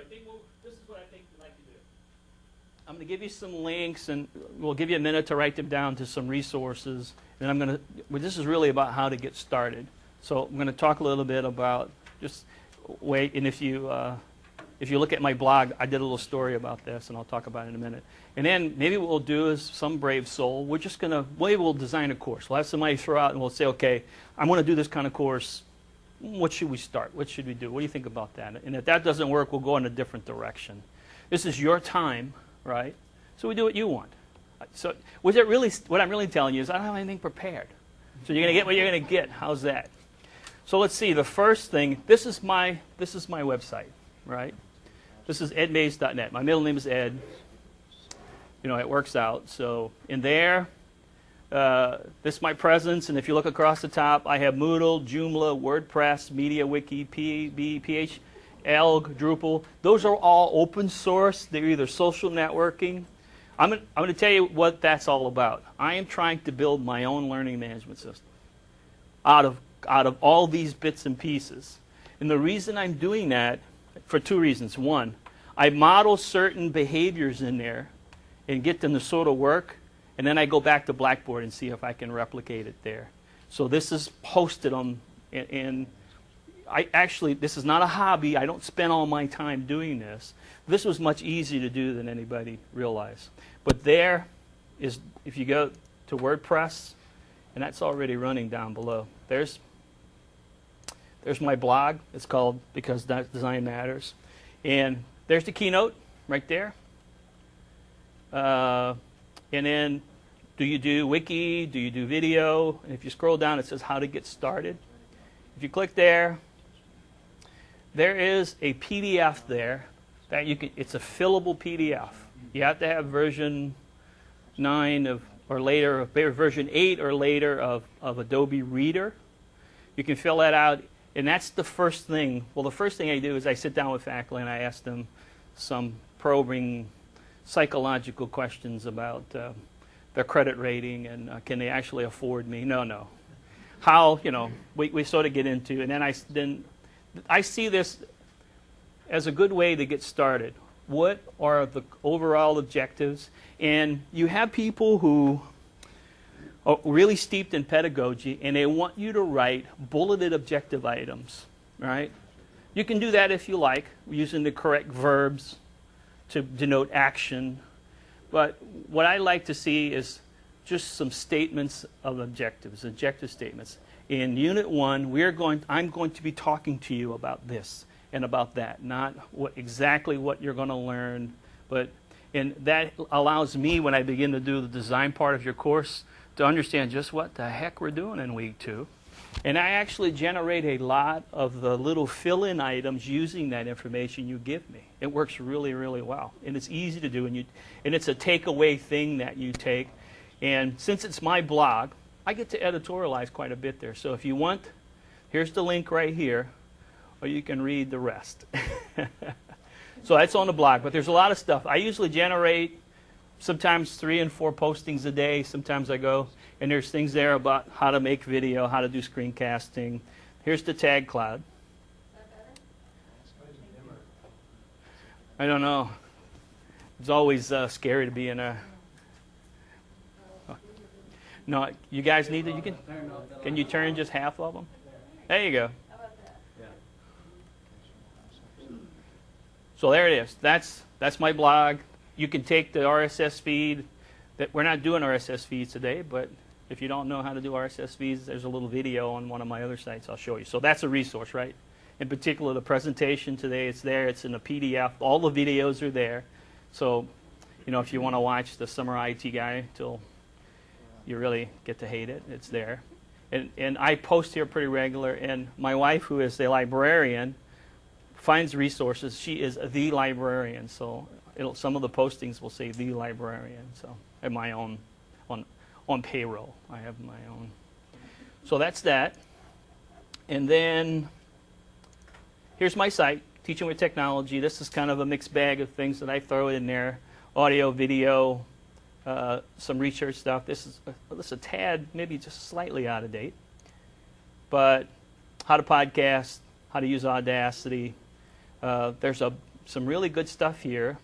this is what I think we'd like to do. I'm going to give you some links, and we'll give you a minute to write them down to some resources. And I'm going to, well, this is really about how to get started. So I'm going to talk a little bit about just wait, and if you look at my blog, I did a little story about this, and I'll talk about it in a minute. And then maybe what we'll do is some brave soul, we're just going to, maybe we'll design a course. We'll have somebody throw out, and we'll say, okay, I want to do this kind of course. What should we start? What should we do? What do you think about that? And if that doesn't work, we'll go in a different direction. This is your time, right? So we do what you want. So what I'm really telling you is I don't have anything prepared. So you're going to get what you're going to get. How's that? So let's see. The first thing, this is my website, right? This is edmaise.net. My middle name is Ed. You know, it works out. So in there, this is my presence. And if you look across the top, I have Moodle, Joomla, WordPress, MediaWiki, PB, PHL, Drupal. Those are all open source. They're either social networking. I'm going to tell you what that's all about. I am trying to build my own learning management system out of all these bits and pieces. And the reason I'm doing that, for two reasons. One, I model certain behaviors in there and get them to sort of work, and then I go back to Blackboard and see if I can replicate it there. So this is posted on, and this is not a hobby. I don't spend all my time doing this. This was much easier to do than anybody realized. But there is, if you go to WordPress, and that's already running down below. There's my blog. It's called Because Design Matters. And there's the keynote right there. And then do you do Wiki? Do you do video? And if you scroll down, it says how to get started. If you click there, there is a PDF there that you can. It's a fillable PDF. You have to have version 9 or later, version 8 or later of Adobe Reader. You can fill that out, and that's the first thing. Well, the first thing I do is I sit down with faculty and I ask them some probing psychological questions about their credit rating and can they actually afford me? No. How, we sort of get into, and then I see this as a good way to get started. What are the overall objectives? And you have people who are really steeped in pedagogy, and they want you to write bulleted objective items, right? You can do that if you like, using the correct verbs to denote action. But what I like to see is just some statements of objective statements. In Unit 1, I'm going to be talking to you about this and about that, not exactly what you're going to learn, and that allows me, when I begin to do the design part of your course, to understand just what the heck we're doing in week 2. And I actually generate a lot of the little fill-in items using that information you give me. It works really, really well. And it's easy to do, and it's a takeaway thing that you take. And since it's my blog, I get to editorialize quite a bit there. So if you want, here's the link right here, or you can read the rest. So that's on the blog, but there's a lot of stuff. I usually generate sometimes 3 and 4 postings a day. Sometimes I go, and there's things there about how to make video, how to do screencasting. Here's the tag cloud. I don't know. It's always scary to be in a... No, you guys need to, can you turn just half of them? There you go. So there it is. That's my blog. You can take the RSS feed. We're not doing RSS feeds today, but if you don't know how to do RSS feeds, there's a little video on one of my other sites I'll show you. So that's a resource, right? In particular, the presentation today, it's there. It's in a PDF. All the videos are there. So, if you want to watch the Summer IT Guy till you really get to hate it, it's there. And I post here pretty regular. And my wife, who is a librarian, finds resources. She is the librarian. So some of the postings will say the librarian. So I have my own on payroll. I have my own. So that's that. And then here's my site, Teaching with Technology. This is kind of a mixed bag of things that I throw in there: audio, video, some research stuff. This is a tad, maybe just slightly out of date. But how to podcast, how to use Audacity. There's some really good stuff here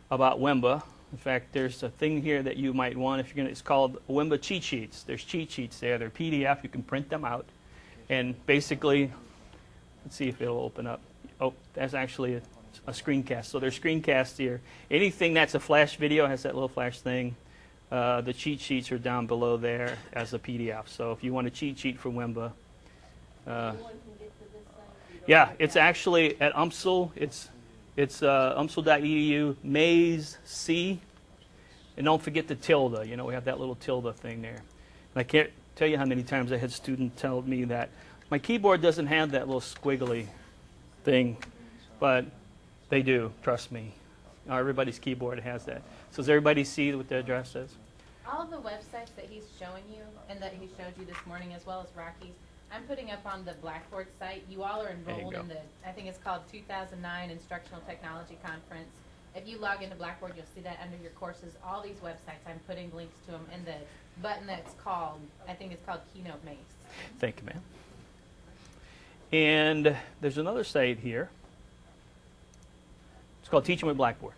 about Wimba. In fact, there's a thing here that you might want if you're going to, it's called Wimba cheat sheets. There's cheat sheets there. They're PDF. You can print them out. And basically, let's see if it'll open up. Oh, that's actually a screencast. So there's screencasts here. Anything that's a flash video has that little flash thing. The cheat sheets are down below there as a PDF. So if you want a cheat sheet for Wimba, yeah, it's actually at UMSL. It's umsl.edu, Maise C. And don't forget the tilde. You know, we have that little tilde thing there. And I can't tell you how many times I had students tell me that my keyboard doesn't have that little squiggly thing, but they do, trust me. Everybody's keyboard has that. So does everybody see what the address is? All of the websites that he's showing you and that he showed you this morning, as well as Rocky's, I'm putting up on the Blackboard site. You all are enrolled in the, I think it's called 2009 Instructional Technology Conference. If you log into Blackboard, you'll see that under your courses. All these websites, I'm putting links to them, and the button that's called, I think it's called Keynote Maise. Thank you, ma'am. And there's another site here. It's called Teaching with Blackboard.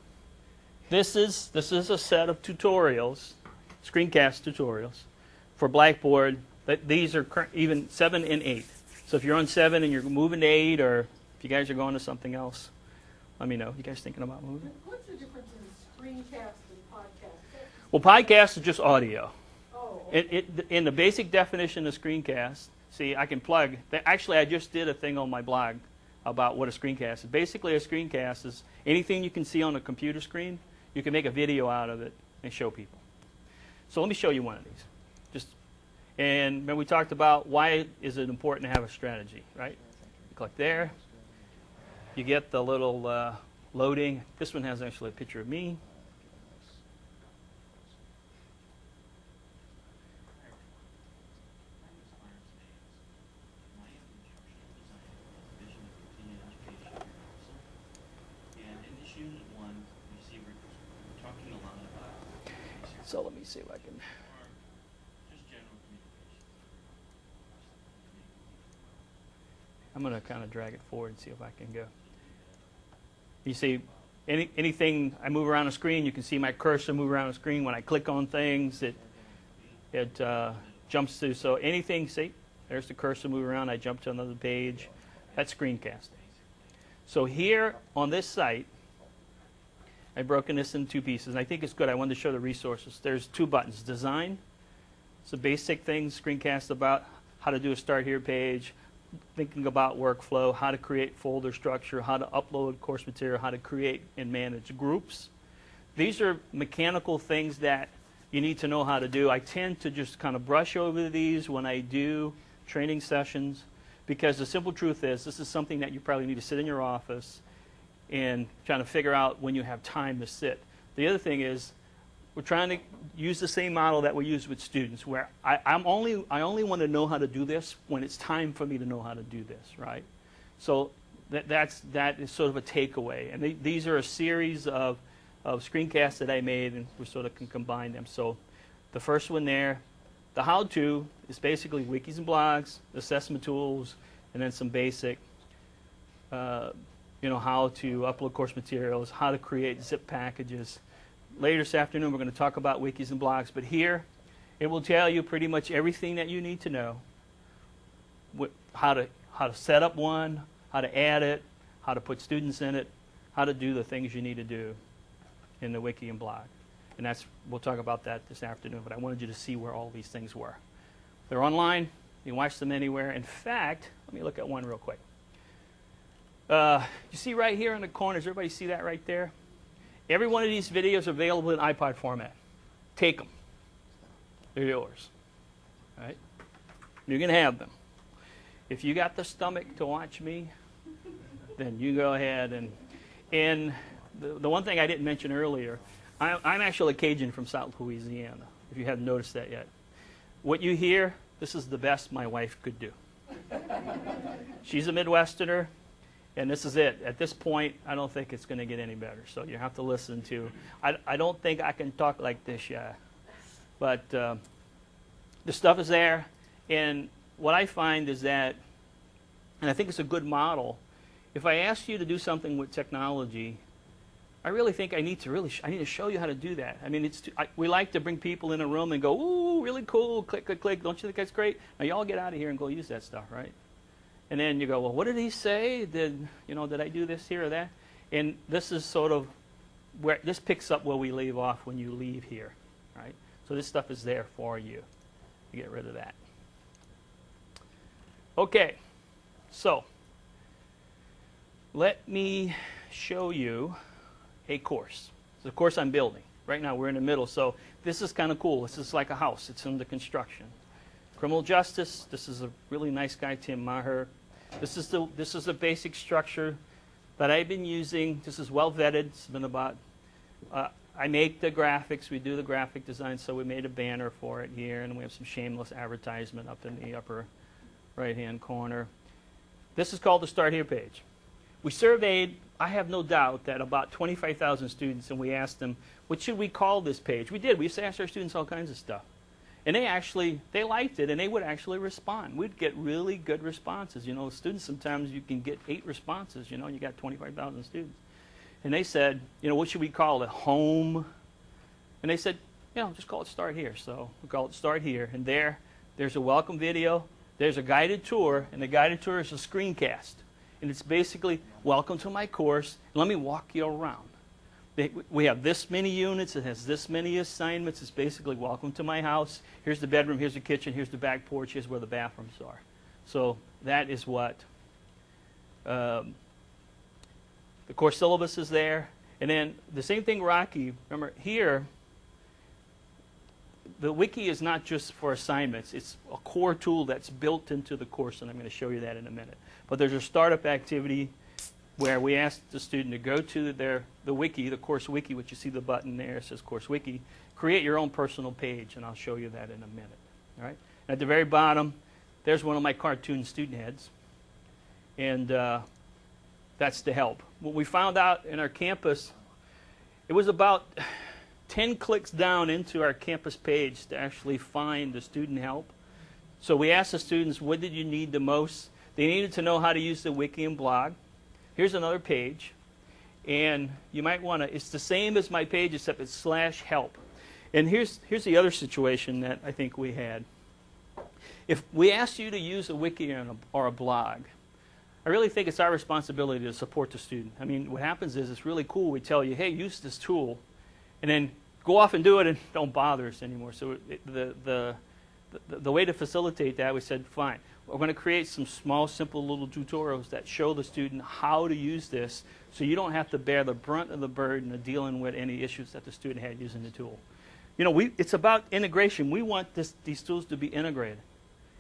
This is a set of tutorials, screencast tutorials for Blackboard. These are even 7 and 8. So if you're on 7 and you're moving to 8, or if you guys are going to something else, let me know. You guys thinking about moving? What's the difference in screencast and podcast? Well, podcast is just audio. Oh. Okay. In the basic definition of screencast, see, I can plug. Actually, I just did a thing on my blog about what a screencast is. Basically, a screencast is anything you can see on a computer screen, you can make a video out of it and show people. So let me show you one of these. And when we talked about why is it important to have a strategy, right? You click there. You get the little loading. This one has actually a picture of me. So let me see if I can. I'm going to kind of drag it forward and see if I can go. You see, anything I move around the screen, you can see my cursor move around the screen. When I click on things, it jumps to. So anything, see, there's the cursor move around. I jump to another page. That's screencasting. So here on this site, I've broken this into 2 pieces, and I think it's good. I wanted to show the resources. There's 2 buttons. Design. It's a basic thing, screencast about how to do a Start Here page, thinking about workflow, how to create folder structure, how to upload course material, how to create and manage groups. These are mechanical things that you need to know how to do. I tend to just kind of brush over these when I do training sessions, because the simple truth is this is something that you probably need to sit in your office and trying to figure out when you have time to sit. The other thing is we're trying to use the same model that we use with students, where I only want to know how to do this when it's time for me to know how to do this, right? So that is sort of a takeaway. And these are a series of screencasts that I made, and we sort of can combine them. So the first one there, the how-to is basically wikis and blogs, assessment tools, and then some basic, how to upload course materials, how to create zip packages. Later this afternoon, we're going to talk about wikis and blogs, but here it will tell you pretty much everything that you need to know, how to set up one, how to add it, how to put students in it, how to do the things you need to do in the wiki and blog. And we'll talk about that this afternoon, but I wanted you to see where all these things were. They're online. You can watch them anywhere. In fact, let me look at one real quick. You see right here in the corner, does everybody see that right there? Every one of these videos is available in iPod format. Take them. They're yours. All right? You can have them. If you got the stomach to watch me, then you go ahead. And the one thing I didn't mention earlier, I'm actually a Cajun from South Louisiana, if you haven't noticed that yet. What you hear, this is the best my wife could do. She's a Midwesterner. And this is it. At this point, I don't think it's going to get any better. So you have to listen to. I don't think I can talk like this yet. But the stuff is there. And what I find is that, and I think it's a good model, if I ask you to do something with technology, I really think I need to show you how to do that. I mean, we like to bring people in a room and go, ooh, really cool, click, click, click. Don't you think that's great? Now, y'all get out of here and go use that stuff, right? And then you go, well, what did he say? Did I do this here or that? And this is sort of where this picks up where we leave off when you leave here, right? So this stuff is there for you. You get rid of that. Okay, so let me show you a course. It's a course I'm building. Right now we're in the middle, so this is kind of cool. This is like a house. It's under construction. Criminal justice, this is a really nice guy, Tim Maher. This is the basic structure that I've been using. This is well vetted. It's been about, I make the graphics. We do the graphic design, so we made a banner for it here, and we have some shameless advertisement up in the upper right-hand corner. This is called the Start Here page. We surveyed, I have no doubt, that about 25,000 students, and we asked them, what should we call this page? We did. We used to ask our students all kinds of stuff. And they liked it, and they would actually respond. We'd get really good responses. You know, students, sometimes you can get 8 responses, you got 25,000 students. And they said, what should we call it? Home? And they said, just call it Start Here. So we call it Start Here. And there's a welcome video. There's a guided tour, and the guided tour is a screencast. And it's basically, welcome to my course. Let me walk you around. We have this many units. It has this many assignments. It's basically, welcome to my house. Here's the bedroom. Here's the kitchen. Here's the back porch. Here's where the bathrooms are. So that is what the course syllabus is there. And then the same thing, Rocky. Remember, here, the wiki is not just for assignments. It's a core tool that's built into the course, and I'm going to show you that in a minute. But there's a startup activity where we asked the student to go to the wiki, the course wiki, which you see the button there, it says course wiki, create your own personal page, and I'll show you that in a minute. All right? At the very bottom, there's one of my cartoon student heads, and that's the help. What we found out in our campus, it was about 10 clicks down into our campus page to actually find the student help. So we asked the students, what did you need the most? They needed to know how to use the wiki and blog. Here's another page, and you might want to, it's the same as my page except it's /help. And here's the other situation that I think we had. If we asked you to use a wiki or a blog, I really think it's our responsibility to support the student. I mean, what happens is it's really cool. We tell you, hey, use this tool, and then go off and do it and don't bother us anymore. So the way to facilitate that, we said, fine. We're going to create some small, simple little tutorials that show the student how to use this so you don't have to bear the brunt of the burden of dealing with any issues that the student had using the tool. It's about integration. We want these tools to be integrated.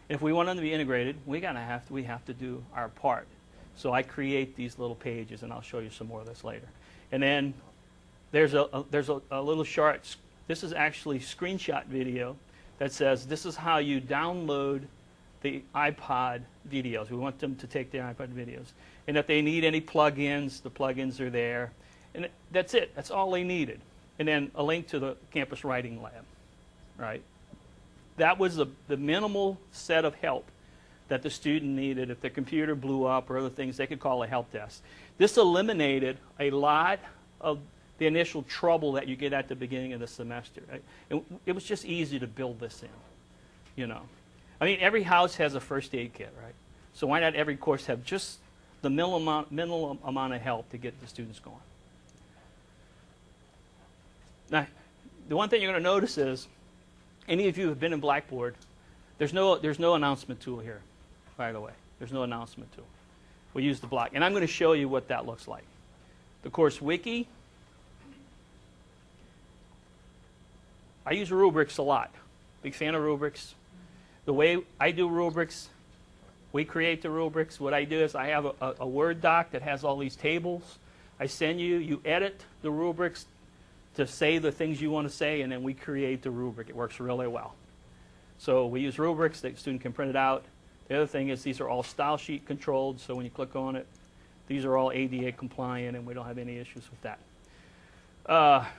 If we want them to be integrated, we have to do our part. So I create these little pages, and I'll show you some more of this later. And then there's a little short, this is actually screenshot video that says this is how you download the iPod videos. We want them to take their iPod videos. And if they need any plugins, the plugins are there. And that's it. That's all they needed. And then a link to the campus writing lab, right? That was the minimal set of help that the student needed. If their computer blew up or other things, they could call a help desk. This eliminated a lot of the initial trouble that you get at the beginning of the semester. Right? It was just easy to build this in, I mean, every house has a first aid kit, right? So why not every course have just the minimal amount of help to get the students going? Now, the one thing you're going to notice is, any of you who have been in Blackboard, there's no announcement tool here, by the way. There's no announcement tool. We use the block. And I'm going to show you what that looks like. The course wiki. I use rubrics a lot. Big fan of rubrics. The way I do rubrics, we create the rubrics. What I do is I have a Word doc that has all these tables. I send you, you edit the rubrics to say the things you want to say, and then we create the rubric. It works really well. So we use rubrics that the student can print it out. The other thing is these are all style sheet controlled, so when you click on it, these are all ADA compliant, and we don't have any issues with that.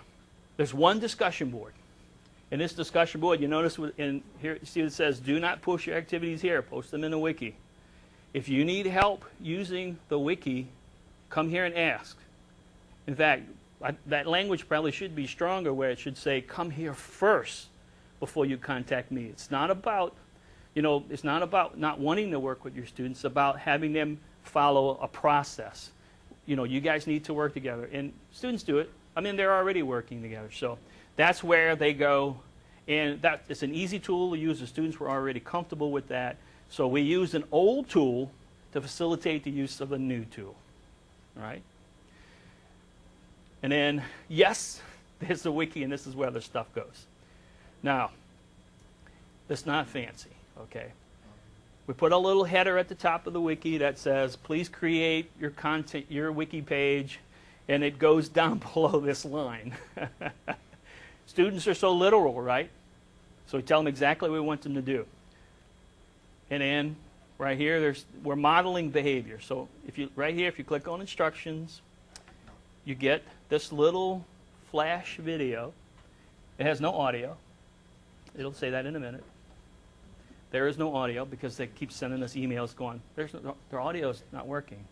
There's one discussion board. In this discussion board, you notice in here, you see it says, do not post your activities here. Post them in the wiki. If you need help using the wiki, Come here and ask. In fact, that language probably should be stronger where it should say, come here first before you contact me. It's not about, it's not about not wanting to work with your students. It's about having them follow a process. You guys need to work together. And students do it. I mean, they're already working together. So that's where they go. And it's an easy tool to use. The students were already comfortable with that. So we used an old tool to facilitate the use of a new tool. All right? And then, yes, there's the wiki, and this is where the stuff goes. Now, it's not fancy, okay? We put a little header at the top of the wiki that says, please create your content, your wiki page, and it goes down below this line. Students are so literal, right? So we tell them exactly what we want them to do. And then, right here, we're modeling behavior. So if you click on instructions, you get this little flash video. It has no audio. It'll say that in a minute. There is no audio because they keep sending us emails going, their audio's not working.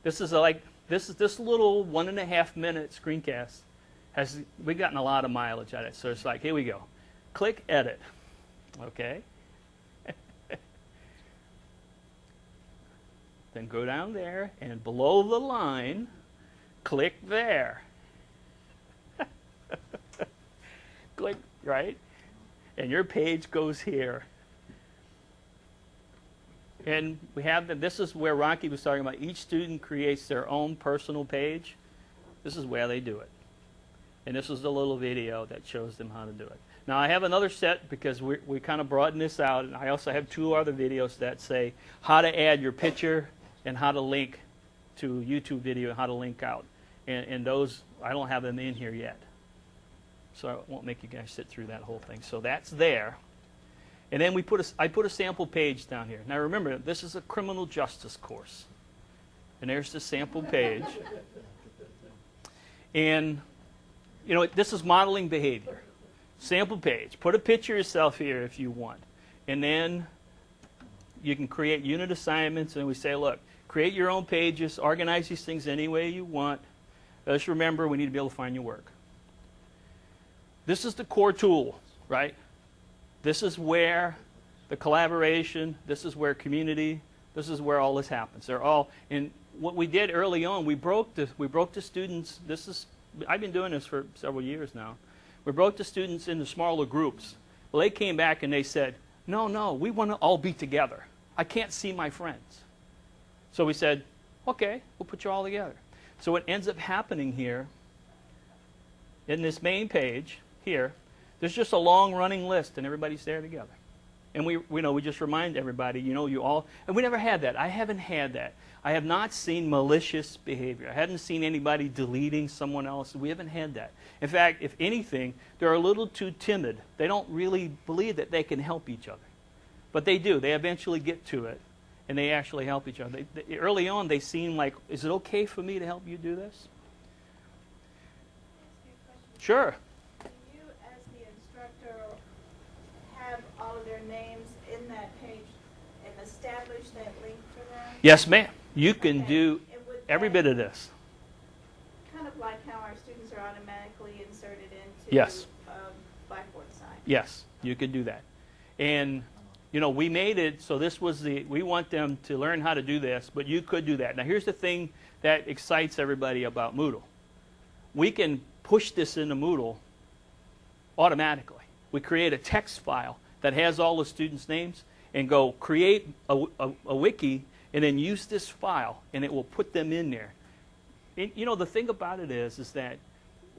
This little 1.5 minute screencast we've gotten a lot of mileage out of it. So it's like, here we go. Click edit. Okay. Then go down there and below the line, click there. Click, right? And your page goes here. And we have this is where Rocky was talking about. Each student creates their own personal page. This is where they do it. And this is the little video that shows them how to do it. Now I have another set because we kind of broaden this out. And I also have 2 other videos that say how to add your picture and how to link to YouTube video, how to link out. And those, I don't have them in here yet. So I won't make you guys sit through that whole thing. So that's there. And then I put a sample page down here. Now remember, this is a criminal justice course. And there's the sample page. And, this is modeling behavior. Sample page. Put a picture of yourself here if you want. And then you can create unit assignments. And we say, look, create your own pages. Organize these things any way you want. Just remember, we need to be able to find your work. This is the core tool, right? This is where the collaboration, this is where community, this is where all this happens. They're all, and what we did early on, we broke the students, I've been doing this for several years now. We broke the students into smaller groups. Well, they came back and they said, no, we want to all be together. I can't see my friends. So we said, okay, we'll put you all together. So what ends up happening here, in this main page, here, there's just a long running list and everybody's there together. And we just remind everybody, you all, and we never had that. I haven't had that. I have not seen malicious behavior. I haven't seen anybody deleting someone else. We haven't had that. In fact, if anything, they're a little too timid. They don't really believe that they can help each other. But they do. They eventually get to it and they actually help each other. Early on, they seem like, is it okay for me to help you do this? Sure. Have all of their names in that page and establish that link for them? Yes, ma'am. You can do every bit of this. Kind of like how our students are automatically inserted into yes. Blackboard site. Yes, you could do that. And, we made it so we want them to learn how to do this, but you could do that. Now, here's the thing that excites everybody about Moodle. We can push this into Moodle automatically. We create a text file that has all the students' names and go create a wiki and then use this file and it will put them in there. And, the thing about it is that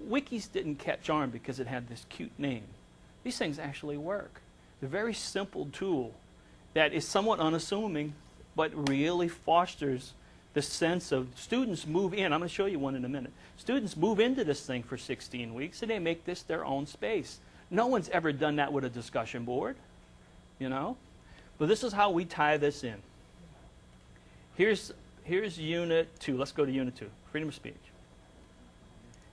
wikis didn't catch on because it had this cute name. These things actually work. They're a very simple tool that is somewhat unassuming but really fosters the sense of students move in. I'm going to show you one in a minute. Students move into this thing for 16 weeks and they make this their own space. No one's ever done that with a discussion board, But this is how we tie this in. Here's Unit 2. Let's go to Unit 2, freedom of speech.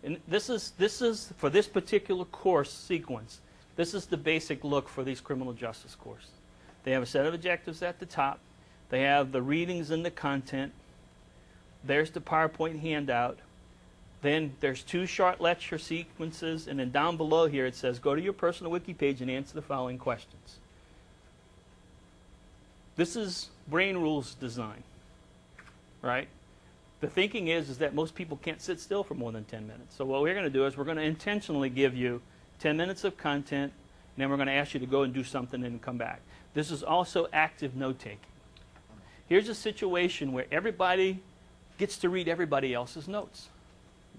And this is for this particular course sequence. This is the basic look for these criminal justice courses. They have a set of objectives at the top. They have the readings and the content. There's the PowerPoint handout. Then there's 2 short lecture sequences, and then down below here it says, go to your personal wiki page and answer the following questions. This is brain rules design, right? The thinking is that most people can't sit still for more than 10 minutes. So what we're going to do is we're going to intentionally give you 10 minutes of content, and then we're going to ask you to go and do something and come back. This is also active note-taking. Here's a situation where everybody gets to read everybody else's notes.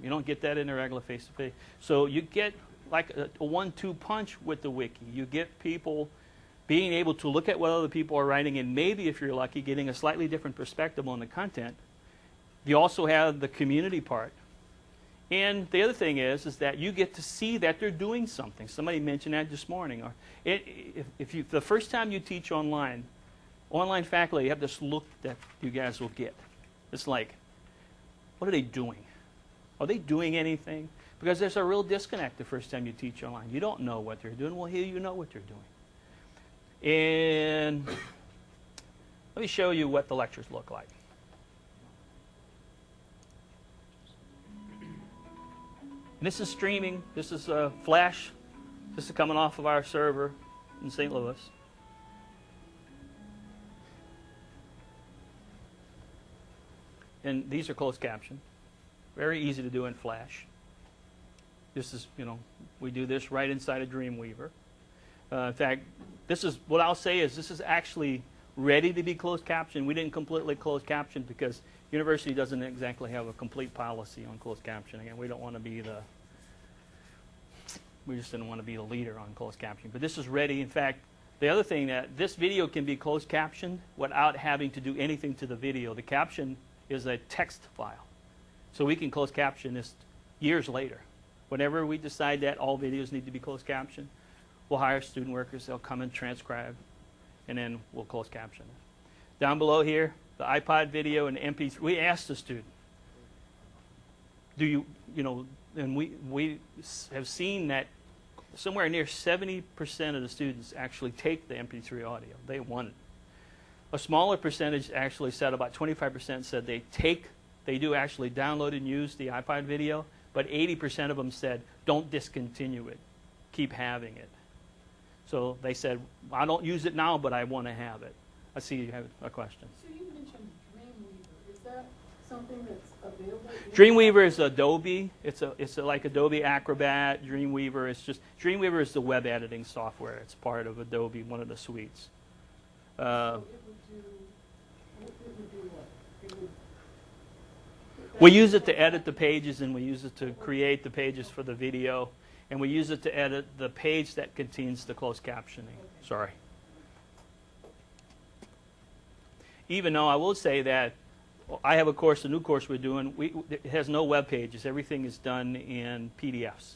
You don't get that in a regular face-to-face. So you get like a 1-2 punch with the wiki. You get people being able to look at what other people are writing, and maybe, if you're lucky, getting a slightly different perspective on the content. You also have the community part. And the other thing is that you get to see that they're doing something. Somebody mentioned that this morning. Or the first time you teach online faculty, you have this look that you guys will get. It's like, what are they doing? Are they doing anything? Because there's a real disconnect the first time you teach online. You don't know what they're doing. Well, here you know what they're doing. And let me show you what the lectures look like. And this is streaming. This is Flash. This is coming off of our server in St. Louis. And these are closed caption. Very easy to do in Flash. This is, we do this right inside of Dreamweaver. In fact, this is, what I'll say is this is actually ready to be closed caption. We didn't completely close caption because university doesn't exactly have a complete policy on closed captioning, and we don't want to be we just didn't want to be the leader on closed captioning. But this is ready. In fact, the other thing, that this video can be closed captioned without having to do anything to the video. The caption is a text file. So we can close caption this years later. Whenever we decide that all videos need to be closed captioned, we'll hire student workers. They'll come and transcribe, and then we'll close caption it. Down below here, the iPod video and MP3. We asked the student, and we have seen that somewhere near 70% of the students actually take the MP3 audio. They want it. A smaller percentage actually said, about 25% said they do actually download and use the iPod video, but 80% of them said, don't discontinue it. Keep having it. So they said, I don't use it now, but I want to have it. I see you have a question. So you mentioned Dreamweaver. Is that something that's available? Dreamweaver is Adobe. It's like Adobe Acrobat. Dreamweaver is the web editing software. It's part of Adobe, one of the suites. So it would do what? We use it to edit the pages, and we use it to create the pages for the video, and we use it to edit the page that contains the closed captioning. Sorry. Even though I will say that I have a new course we're doing, it has no web pages. Everything is done in PDFs,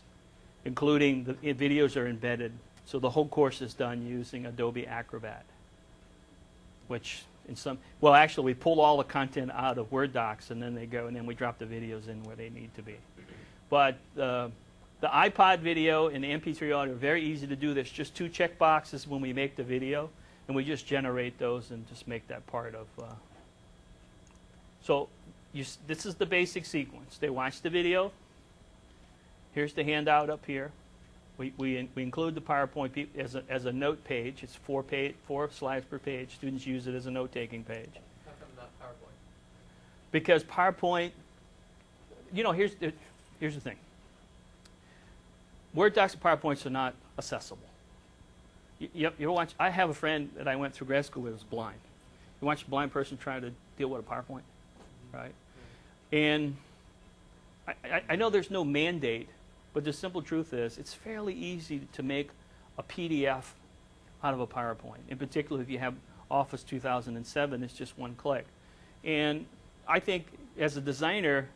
including the videos are embedded. So the whole course is done using Adobe Acrobat, which actually we pull all the content out of Word docs, and then then we drop the videos in where they need to be. But the iPod video and the MP3 audio are very easy to do. There's just 2 check boxes when we make the video, and we just generate those and just make that part of. So this is the basic sequence. They watch the video. Here's the handout up here. We include the PowerPoint as a note page. It's 4 slides per page. Students use it as a note-taking page. How come not PowerPoint? Because PowerPoint, here's the thing. Word docs and PowerPoints are not accessible. You ever watch? I have a friend that I went through grad school with who was blind. You watch a blind person try to deal with a PowerPoint, right? And I know there's no mandate, but the simple truth is it's fairly easy to make a PDF out of a PowerPoint. In particular, if you have Office 2007, it's just one click. And I think as a designer,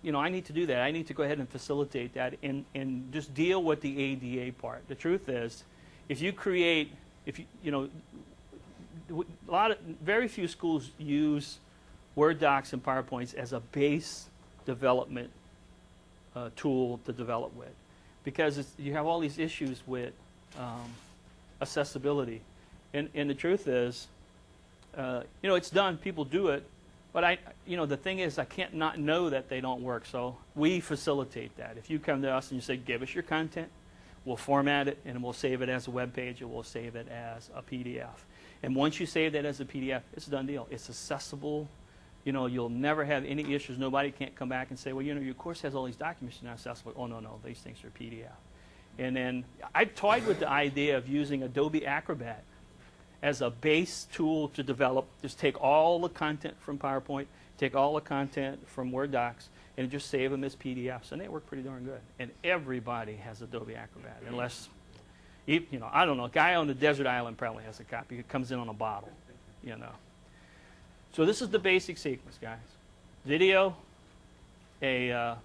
I need to do that. I need to go ahead and facilitate that and just deal with the ADA part. The truth is, if you create, very few schools use Word docs and PowerPoints as a base development tool to develop with, because you have all these issues with accessibility. And the truth is, it's done, people do it, But the thing is, I can't not know that they don't work. So we facilitate that. If you come to us and you say, give us your content, we'll format it and we'll save it as a web page, or we'll save it as a PDF. And once you save that as a PDF, it's a done deal. It's accessible. You'll never have any issues. Nobody can't come back and say, well, your course has all these documents that are not accessible. Oh, no, these things are PDF. And then I toyed with the idea of using Adobe Acrobat as a base tool to develop. Just take all the content from PowerPoint, take all the content from Word docs, and just save them as PDFs. And they work pretty darn good. And everybody has Adobe Acrobat, unless, I don't know, a guy on the desert island probably has a copy. It comes in on a bottle, So this is the basic sequence, guys. Video, a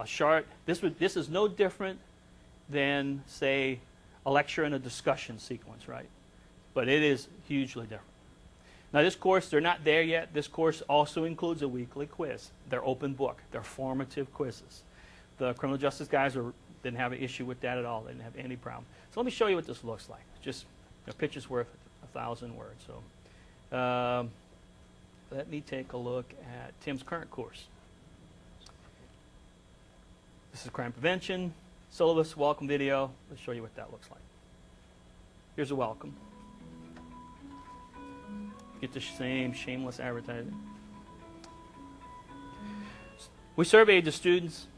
chart. This is no different than, say, a lecture and a discussion sequence, right? But it is hugely different. Now this course, they're not there yet. This course also includes a weekly quiz. They're open book. They're formative quizzes. The criminal justice guys didn't have an issue with that at all. They didn't have any problem. So let me show you what this looks like. Just a picture's worth 1,000 words. So let me take a look at Tim's current course. This is crime prevention, syllabus, welcome video. Let's show you what that looks like. Here's a welcome. Get the same shameless advertising. We surveyed the students.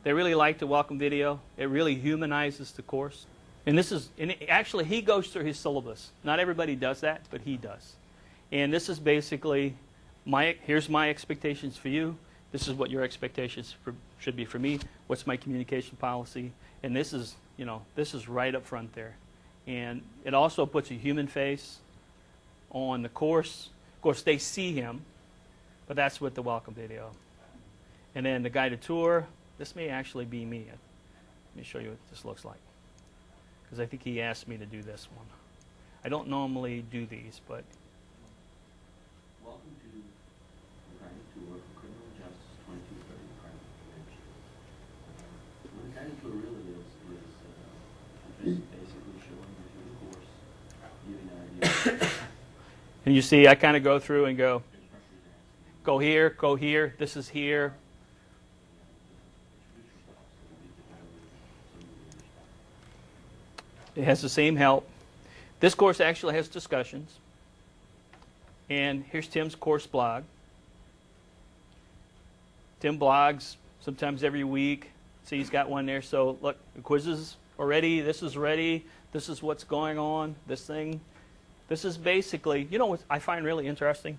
They really like the welcome video. It really humanizes the course. And actually he goes through his syllabus. Not everybody does that, but he does. And this is basically here's my expectations for you. This is what your expectations should be for me. What's my communication policy? And this is right up front there. And it also puts a human face on the course. Of course, they see him, but that's with the welcome video. And then the guided tour. This may actually be me. Let me show you what this looks like, because I think he asked me to do this one. I don't normally do these, but welcome to the guided tour for criminal justice 2230 crime prevention. What a guided tour really is just basically showing you through the course, giving an idea. And you see, I kind of go through and go here, this is here. It has the same help. This course actually has discussions. And here's Tim's course blog. Tim blogs sometimes every week. See, he's got one there. So look, the quizzes are ready. This is ready. This is what's going on. This thing. This is basically, what I find really interesting?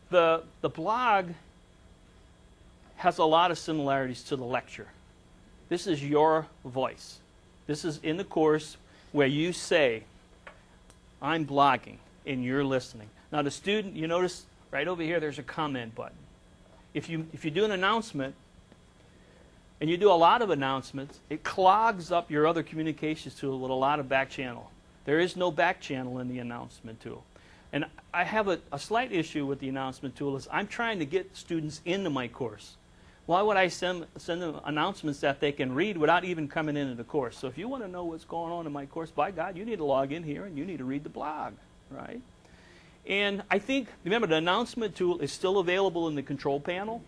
The blog has a lot of similarities to the lecture. This is your voice. This is in the course where you say, I'm blogging, and you're listening. Now the student, you notice right over here, there's a comment button. If you do an announcement, and you do a lot of announcements, it clogs up your other communications tool with a lot of back channel. There is no back channel in the announcement tool. And I have a slight issue with the announcement tool is I'm trying to get students into my course. Why would I send them announcements that they can read without even coming into the course? So if you want to know what's going on in my course, by God, you need to log in here and you need to read the blog, right? And I think, remember, the announcement tool is still available in the control panel.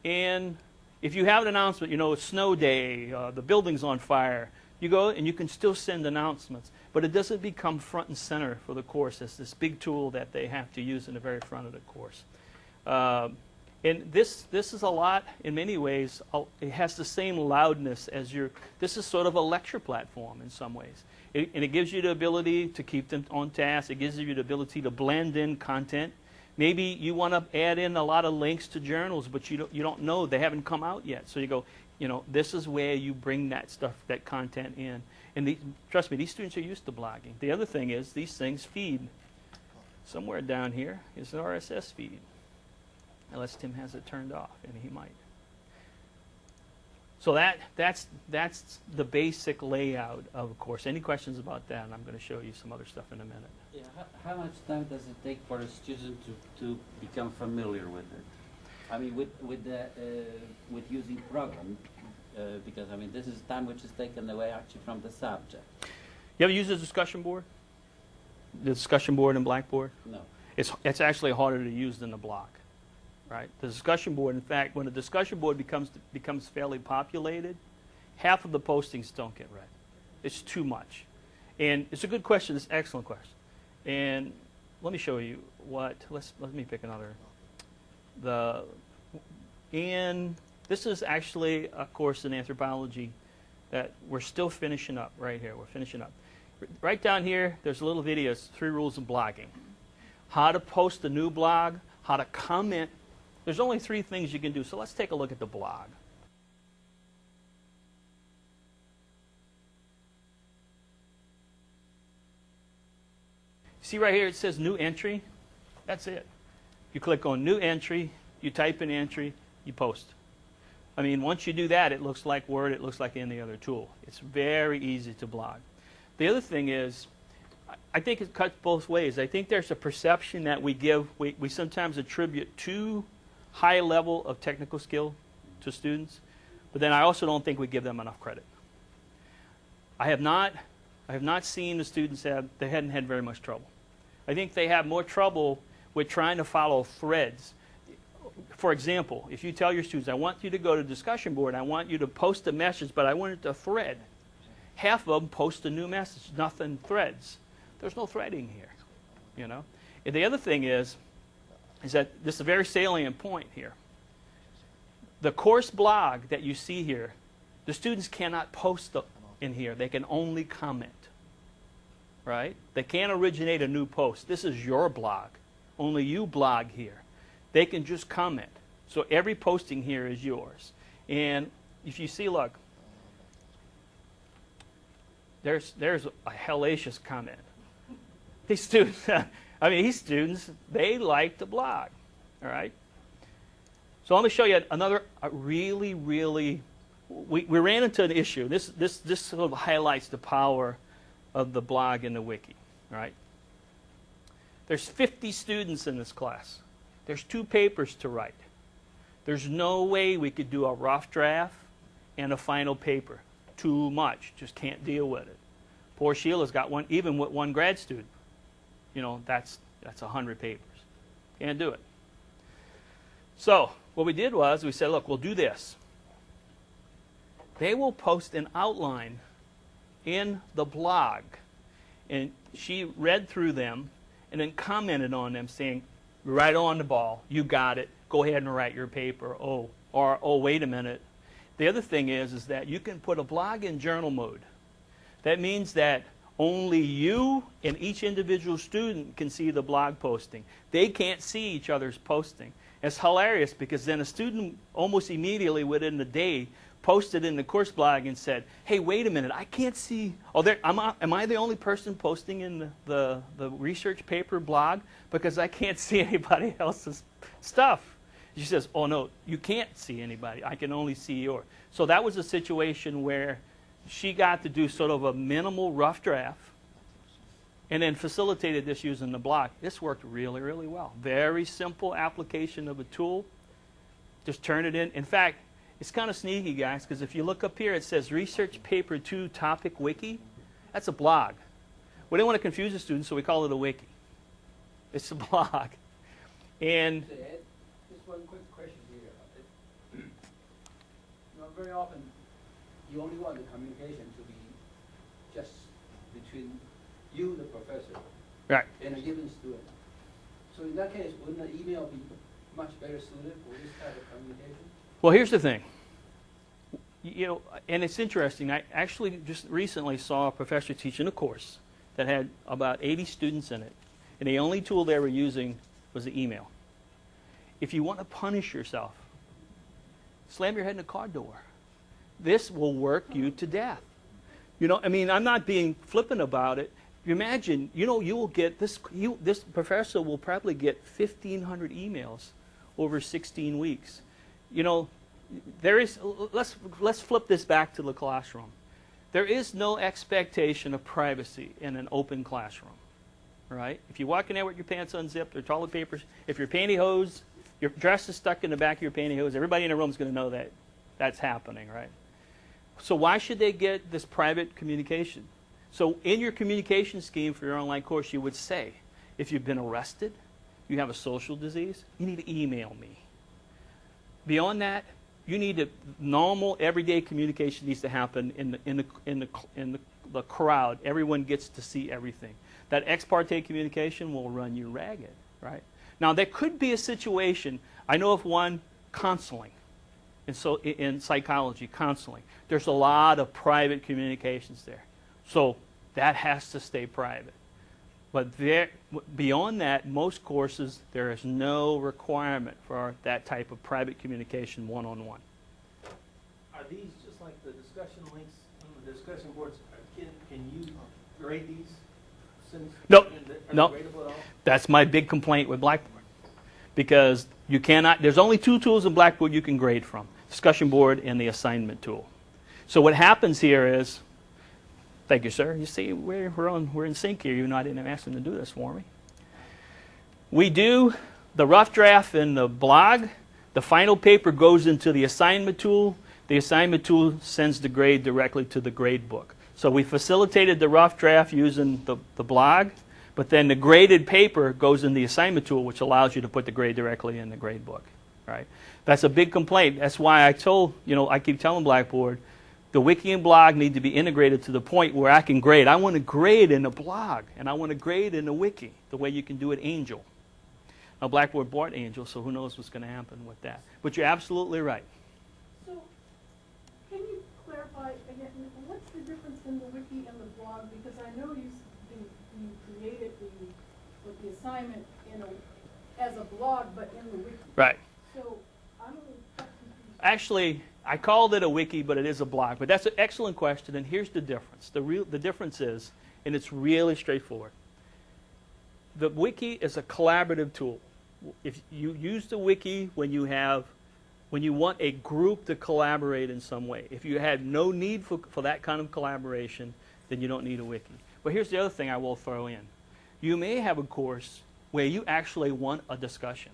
And if you have an announcement, it's snow day, the building's on fire, you go and you can still send announcements. But it doesn't become front and center for the course. It's this big tool that they have to use in the very front of the course. And this is a lot, in many ways, it has the same loudness as this is sort of a lecture platform in some ways. And it gives you the ability to keep them on task. It gives you the ability to blend in content. Maybe you want to add in a lot of links to journals, but you don't know, they haven't come out yet. So you go, this is where you bring that stuff, that content in. And trust me, these students are used to blogging. The other thing is these things feed. Somewhere down here is an RSS feed. Unless Tim has it turned off, and he might. So that's the basic layout of a course. Any questions about that? And I'm going to show you some other stuff in a minute. Yeah, how much time does it take for a student to become familiar with it? I mean, with using program, because this is time which is taken away actually from the subject. You ever use a discussion board? The discussion board in Blackboard? No. It's actually harder to use than the blog, right? The discussion board, in fact, when the discussion board becomes fairly populated, half of the postings don't get read. It's too much. And it's a good question. It's an excellent question. And let me show you what, let me pick another. And this is actually a course in anthropology that we're still finishing up right here. We're finishing up. Right down here, there's a little video. It's 3 rules of blogging. How to post a new blog, how to comment. There's only 3 things you can do. So let's take a look at the blog. See right here, it says new entry. That's it. You click on new entry, you type in entry, you post. I mean, once you do that, it looks like Word, it looks like any other tool. It's very easy to blog. The other thing is, I think it cuts both ways. I think there's a perception that we sometimes attribute too high a level of technical skill to students, but then I also don't think we give them enough credit. I have not seen the students they hadn't had very much trouble. I think they have more trouble with trying to follow threads. For example, if you tell your students, I want you to go to discussion board, I want you to post a message, but I want it to thread. Half of them post a new message, nothing threads. There's no threading here, you know. And the other thing is that this is a very salient point here. The course blog that you see here, the students cannot post in here. They can only comment, right? They can't originate a new post. This is your blog. Only you blog here. They can just comment. So every posting here is yours. And if you see, look, there's a hellacious comment. These students, these students, they like to blog, all right? So let me show you another we ran into an issue. This sort of highlights the power of the blog and the wiki, right? There's 50 students in this class. There's 2 papers to write. There's no way we could do a rough draft and a final paper. Too much. Just can't deal with it. Poor Sheila's got one, even with 1 grad student. You know, that's 100 papers. Can't do it. So what we did was we said, look, we'll do this. They will post an outline in the blog. And she read through them and then commented on them saying, right on the ball, you got it, go ahead and write your paper. Oh, wait a minute. The other thing is that you can put a blog in journal mode. That means that only you and each individual student can see the blog posting. They can't see each other's posting. It's hilarious because then a student almost immediately within the day posted in the course blog and said, hey, wait a minute, I can't see, am I the only person posting in the research paper blog because I can't see anybody else's stuff? She says, oh no, you can't see anybody, I can only see yours. So that was a situation where she got to do sort of a minimal rough draft and then facilitated this using the blog. This worked really, really well. Very simple application of a tool. Just turn it in. In fact, it's kind of sneaky, guys, because if you look up here, it says Research Paper 2 Topic Wiki. That's a blog. We didn't want to confuse the students, so we call it a wiki. It's a blog. And just one quick question here. Very often, you only want the communication to be just between you, the professor, right, and a given student. So in that case, wouldn't an email be much better suited for this type of communication? Well, here's the thing. You know, and it's interesting. I actually just recently saw a professor teaching a course that had about 80 students in it, and the only tool they were using was the email. If you want to punish yourself, slam your head in a car door. This will work you to death. You know, I mean, I'm not being flippant about it. Imagine, you know, you will get this. This professor will probably get 1,500 emails over 16 weeks. You know, there is. Let's flip this back to the classroom. There is no expectation of privacy in an open classroom, right? If you walk in there with your pants unzipped or toilet papers, if your pantyhose, your dress is stuck in the back of your pantyhose, everybody in the room is going to know that that's happening, right? So why should they get this private communication? So in your communication scheme for your online course, you would say, if you've been arrested, you have a social disease, you need to email me. Beyond that, you need to, normal everyday communication needs to happen in the crowd. Everyone gets to see everything. That ex parte communication will run you ragged, right? Now there could be a situation, I know of one, counseling. And so in psychology, counseling, there's a lot of private communications there. So that has to stay private. But there, beyond that, most courses, there is no requirement for that type of private communication one-on-one. Are these just like the discussion links on the discussion boards? Can you grade these? Nope. Are they Nope. gradable at all? That's my big complaint with Blackboard. Because you cannot, there's only two tools in Blackboard you can grade from. Discussion board and the assignment tool. So what happens here is, thank you, sir. You see, we're in sync here, even though I didn't ask them to do this for me. We do the rough draft in the blog. The final paper goes into the assignment tool. The assignment tool sends the grade directly to the grade book. So we facilitated the rough draft using the blog, but then the graded paper goes in the assignment tool, which allows you to put the grade directly in the grade book. Right? That's a big complaint. That's why I told, I keep telling Blackboard, the wiki and blog need to be integrated to the point where I can grade. I want to grade in the blog, and I want to grade in the wiki, the way you can do it Angel. Now, Blackboard bought Angel, so who knows what's going to happen with that. But you're absolutely right. So, can you clarify again, what's the difference in the wiki and the blog? Because I know you created the assignment as a blog, but in the wiki. Right. So, I'm a little confused. Actually, I called it a wiki, but it is a blog. But that's an excellent question, and here's the difference. The difference is, and it's really straightforward, the wiki is a collaborative tool. If you use the wiki when you want a group to collaborate in some way. If you had no need for that kind of collaboration, then you don't need a wiki. But here's the other thing I will throw in. You may have a course where you actually want a discussion,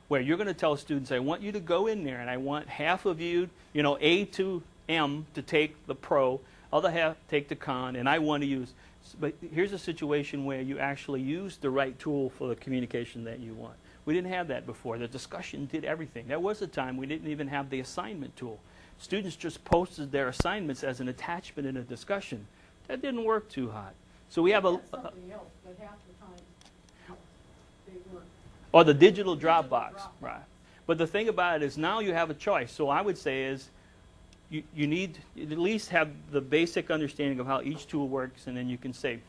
where you're going to tell students, I want you to go in there and I want half of you, A to M to take the pro, other half take the con, and I want to use. But here's a situation where you actually use the right tool for the communication that you want. We didn't have that before. The discussion did everything. There was a time we didn't even have the assignment tool. Students just posted their assignments as an attachment in a discussion. That didn't work too hot. So we have That's something else, but half the time they weren't. or the digital Dropbox, right? But the thing about it is now you have a choice. So I would say is you need to at least have the basic understanding of how each tool works, and then you can say,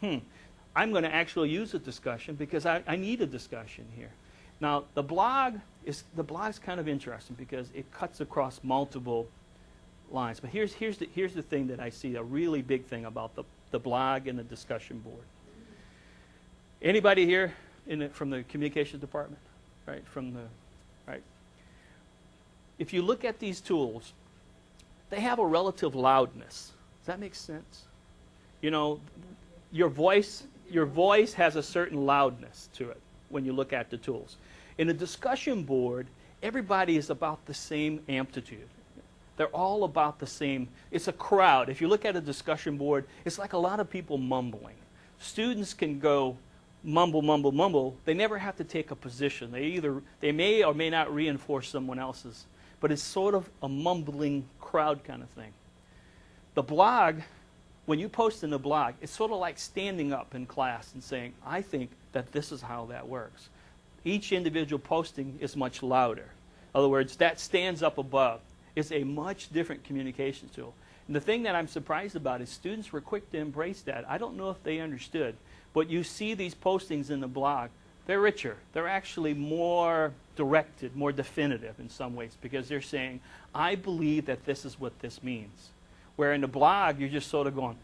I'm going to actually use a discussion because I need a discussion here. Now the blog's kind of interesting because it cuts across multiple lines. But here's the thing that I see a really big thing about the blog and the discussion board. Anybody here from the communications department, right? Right. If you look at these tools, they have a relative loudness. Does that make sense? Your voice has a certain loudness to it when you look at the tools. In a discussion board, everybody is about the same amplitude. They're all about the same. It's a crowd. If you look at a discussion board, it's like a lot of people mumbling. Students can go mumble, mumble, mumble. They never have to take a position. They may or may not reinforce someone else's, but it's sort of a mumbling crowd kind of thing. The blog, when you post in the blog, it's sort of like standing up in class and saying, I think that this is how that works. Each individual posting is much louder. In other words, that stands up above. It's a much different communication tool. And the thing that I'm surprised about is students were quick to embrace that. I don't know if they understood, but you see these postings in the blog, they're richer. They're actually more directed, more definitive in some ways, because they're saying, I believe that this is what this means. Where in the blog, you're just sort of going,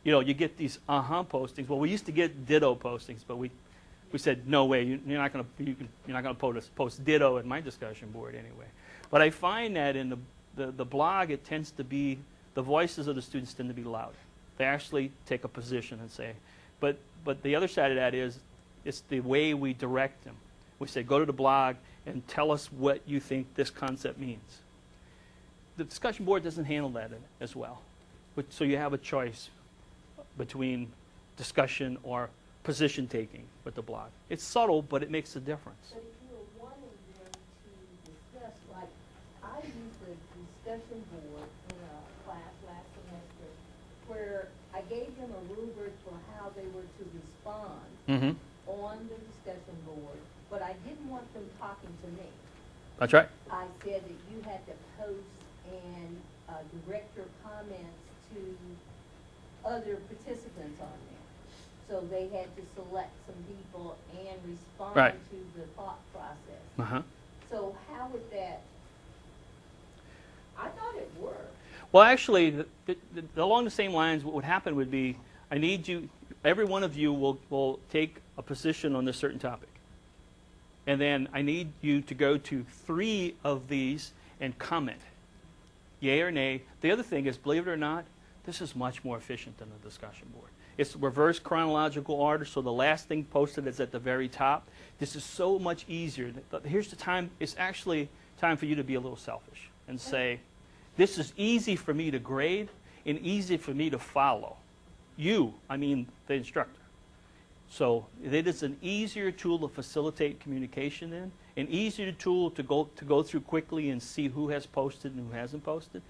you get these postings. Well, we used to get ditto postings, but we said, no way, you're not going to post ditto in my discussion board anyway. But I find that in the blog, it tends to be, the voices of the students tend to be louder. They actually take a position and say, but the other side of that is, it's the way we direct them. We say, go to the blog and tell us what you think this concept means. The discussion board doesn't handle that as well. So you have a choice between discussion or position taking with the blog. It's subtle, but it makes a difference. But if you were wanting them to discuss, like, I used the discussion board in a class last semester where I gave them a rubric for how they were to respond Mm-hmm. on the discussion board, but I didn't want them talking to me. That's right. I said that you had to post and direct your comments to other participants on there. So they had to select some people and respond Right. to the thought process. Uh-huh. So how would that, I thought it worked. Well, actually, along the same lines, what would happen would be, I need you, every one of you will take a position on this certain topic. And then I need you to go to 3 of these and comment, yay or nay. The other thing is, believe it or not, this is much more efficient than the discussion board. It's reverse chronological order, so the last thing posted is at the very top. This is so much easier. Here's the time, it's actually time for you to be a little selfish and say, this is easy for me to grade and easy for me to follow. You, I mean the instructor. So it is an easier tool to facilitate communication in, an easier tool to go through quickly and see who has posted and who hasn't posted.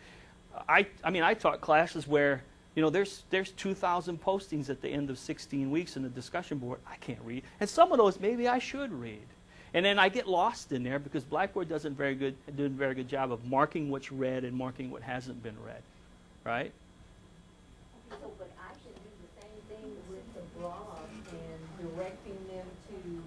I mean, I taught classes where, you know, there's 2,000 postings at the end of 16 weeks in the discussion board. I can't read. And some of those maybe I should read. And then I get lost in there because Blackboard doesn't do a very good job of marking what's read and marking what hasn't been read, right? So, but I can do the same thing with the blog and directing them to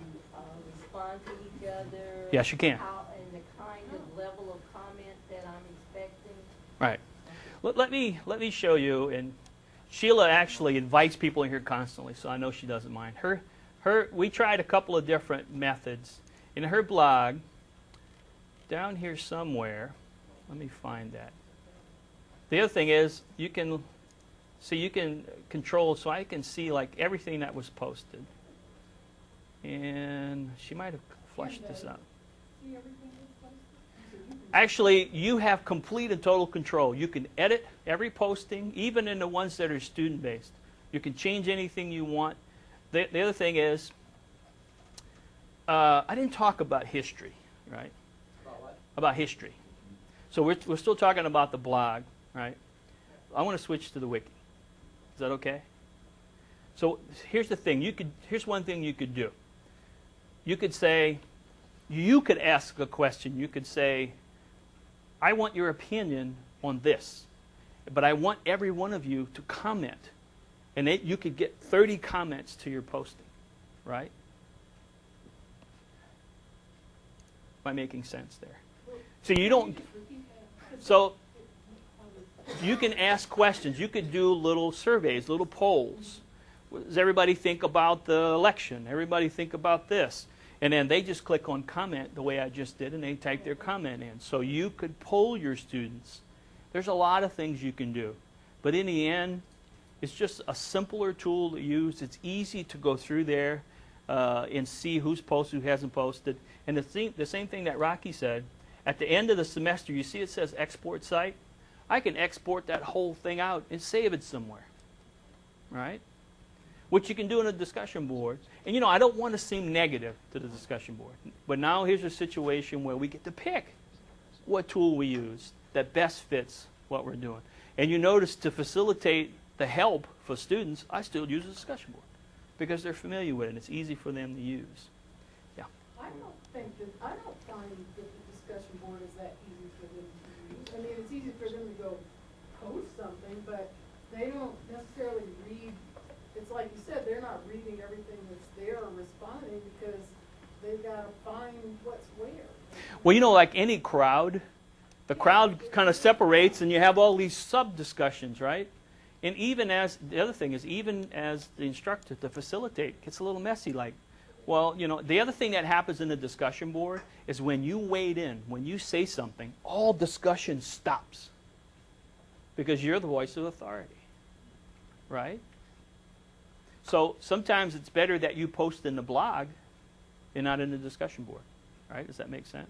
respond to each other. Yes, you can. And the kind of level of comment that I'm expecting. Right. Let me show you. And Sheila actually invites people in here constantly, so I know she doesn't mind. We tried a couple of different methods. In her blog, down here somewhere, let me find that. The other thing is, you can control, so I can see like everything that was posted. And she might have flushed this out. See everything that's posted? So you can- Actually, you have complete and total control. You can edit every posting, even in the ones that are student-based. You can change anything you want. The other thing is, I didn't talk about history, right? About what? About history. So we're still talking about the blog, right? I want to switch to the wiki. Is that okay? So here's the thing. Here's one thing you could do. You could say, you could ask a question. You could say, I want your opinion on this, but I want every one of you to comment. And you could get 30 comments to your posting, right? Am I making sense there? So you don't. So you can ask questions. You could do little surveys, little polls. What does everybody think about the election? Everybody think about this? And then they just click on comment the way I just did, and they type their comment in. So you could poll your students. There's a lot of things you can do. But in the end, it's just a simpler tool to use. It's easy to go through there and see who's posted, who hasn't posted. And the same thing that Rocky said, at the end of the semester, you see it says export site? I can export that whole thing out and save it somewhere, right? Which you can do in a discussion board. And you know, I don't want to seem negative to the discussion board. But now here's a situation where we get to pick what tool we use that best fits what we're doing. And you notice to facilitate the help for students, I still use a discussion board because they're familiar with it and it's easy for them to use. Yeah. I don't find that the discussion board is that easy for them to use. I mean, it's easy for them to go post something, but they don't necessarily read. It's like you said, they're not reading everything that's there or responding because they've got to find what's where. Well, you know, like any crowd, the crowd kind of separates and you have all these sub-discussions, right? And even as, the other thing is, even as the instructor to facilitate, it gets a little messy. Like, well, you know, the other thing that happens in the discussion board is when you wade in, when you say something, all discussion stops. Because you're the voice of authority, right? So sometimes it's better that you post in the blog and not in the discussion board, right? Does that make sense?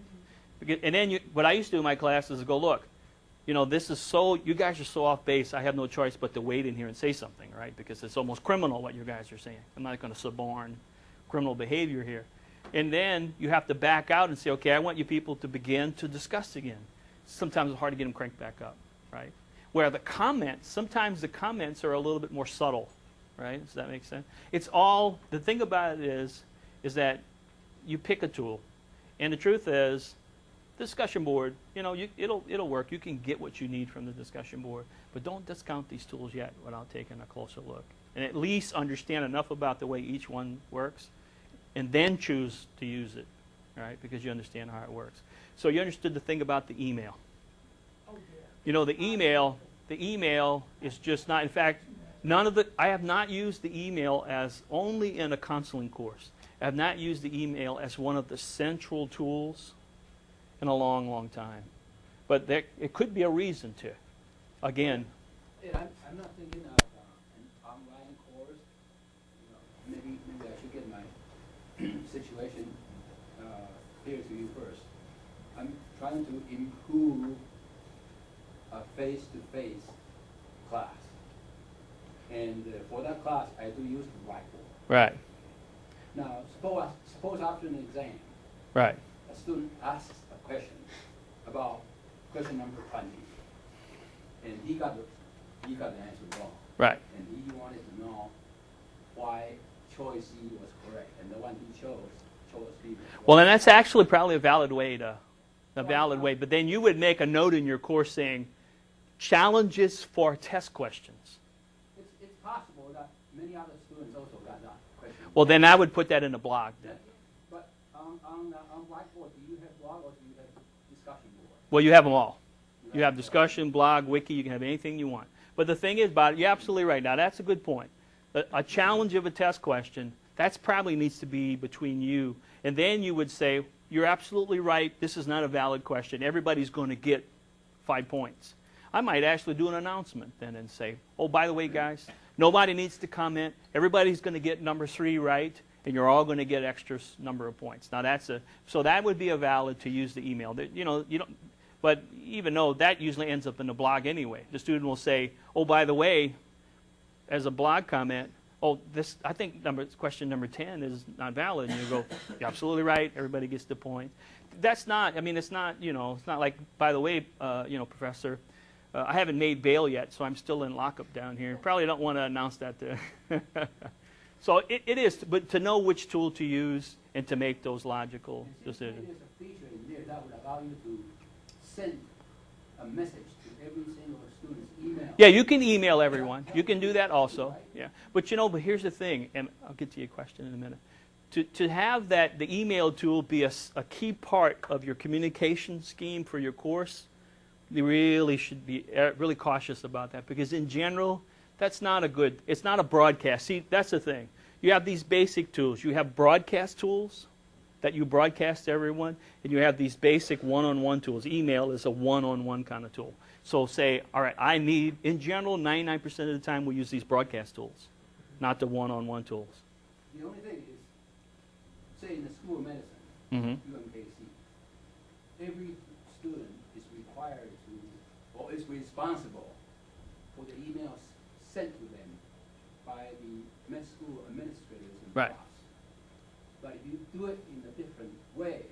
And then what I used to do in my classes is go, look, you know, this is so, you guys are so off base, I have no choice but to wait in here and say something, right? Because it's almost criminal what you guys are saying. I'm not going to suborn criminal behavior here. And then you have to back out and say, okay, I want you people to begin to discuss again. Sometimes it's hard to get them cranked back up, right? Where the comments, sometimes the comments are a little bit more subtle, right? Does that make sense? It's all, the thing about it is that you pick a tool. And the truth is, discussion board, you know, it'll work. You can get what you need from the discussion board, but don't discount these tools yet without taking a closer look. And at least understand enough about the way each one works, and then choose to use it, right? Because you understand how it works. So you understood the thing about the email. Oh, yeah. You know, the email is just not, in fact, I have not used the email as only in a counseling course. I have not used the email as one of the central tools in a long, long time. But it could be a reason to. Again. Yeah, I'm not thinking of an online course. You know, maybe I should get my situation clear to you first. I'm trying to improve a face-to-face class. And for that class, I do use the Blackboard. Right. Now, suppose after an exam, Right. a student asks a question about question number 20, and he got the answer wrong. Right. And he wanted to know why choice C was correct, and the one he chose B. Well, and that's actually probably a valid way. But then you would make a note in your course saying, challenges for test questions. It's possible that many other students also got that question. Well, then I would put that in a blog. Then. But on Blackboard, do you have blog or do you have discussion board? Well, you have them all. You have discussion, blog, wiki, you can have anything you want. But the thing is about it, you're absolutely right. Now, that's a good point. A challenge of a test question, that's probably needs to be between you. And then you would say, you're absolutely right, this is not a valid question. Everybody's going to get 5 points. I might actually do an announcement then and say, oh, by the way, guys, nobody needs to comment. Everybody's going to get number 3 right, and you're all going to get extra number of points. Now, so that would be a valid to use the email. You know, you don't. But even though that usually ends up in the blog anyway, the student will say, oh, by the way, as a blog comment, oh, I think question number 10 is not valid. And you go, you're absolutely right. Everybody gets the point. That's not, I mean, it's not, you know, it's not like, by the way, you know, Professor, I haven't made bail yet, so I'm still in lockup down here. Probably don't want to announce that to. So it is, but to know which tool to use and to make those logical decisions. There's a feature in there that would allow you to send a message to every single student's email. Yeah, you can email everyone. You can do that also. Yeah, but you know, but here's the thing, and I'll get to your question in a minute. To have that the email tool be a key part of your communication scheme for your course, you really should be really cautious about that, because in general, that's not a good. It's not a broadcast. See, that's the thing. You have these basic tools. You have broadcast tools that you broadcast to everyone, and you have these basic one-on-one tools. Email is a one-on-one kind of tool. So say, all right, I need, in general, 99% of the time we use these broadcast tools, not the one-on-one tools. The only thing is, say in the School of Medicine, UMKC, every student is required to, or is responsible for the emails sent to them by the med school administrators and Right. class. But if you do it in a different way,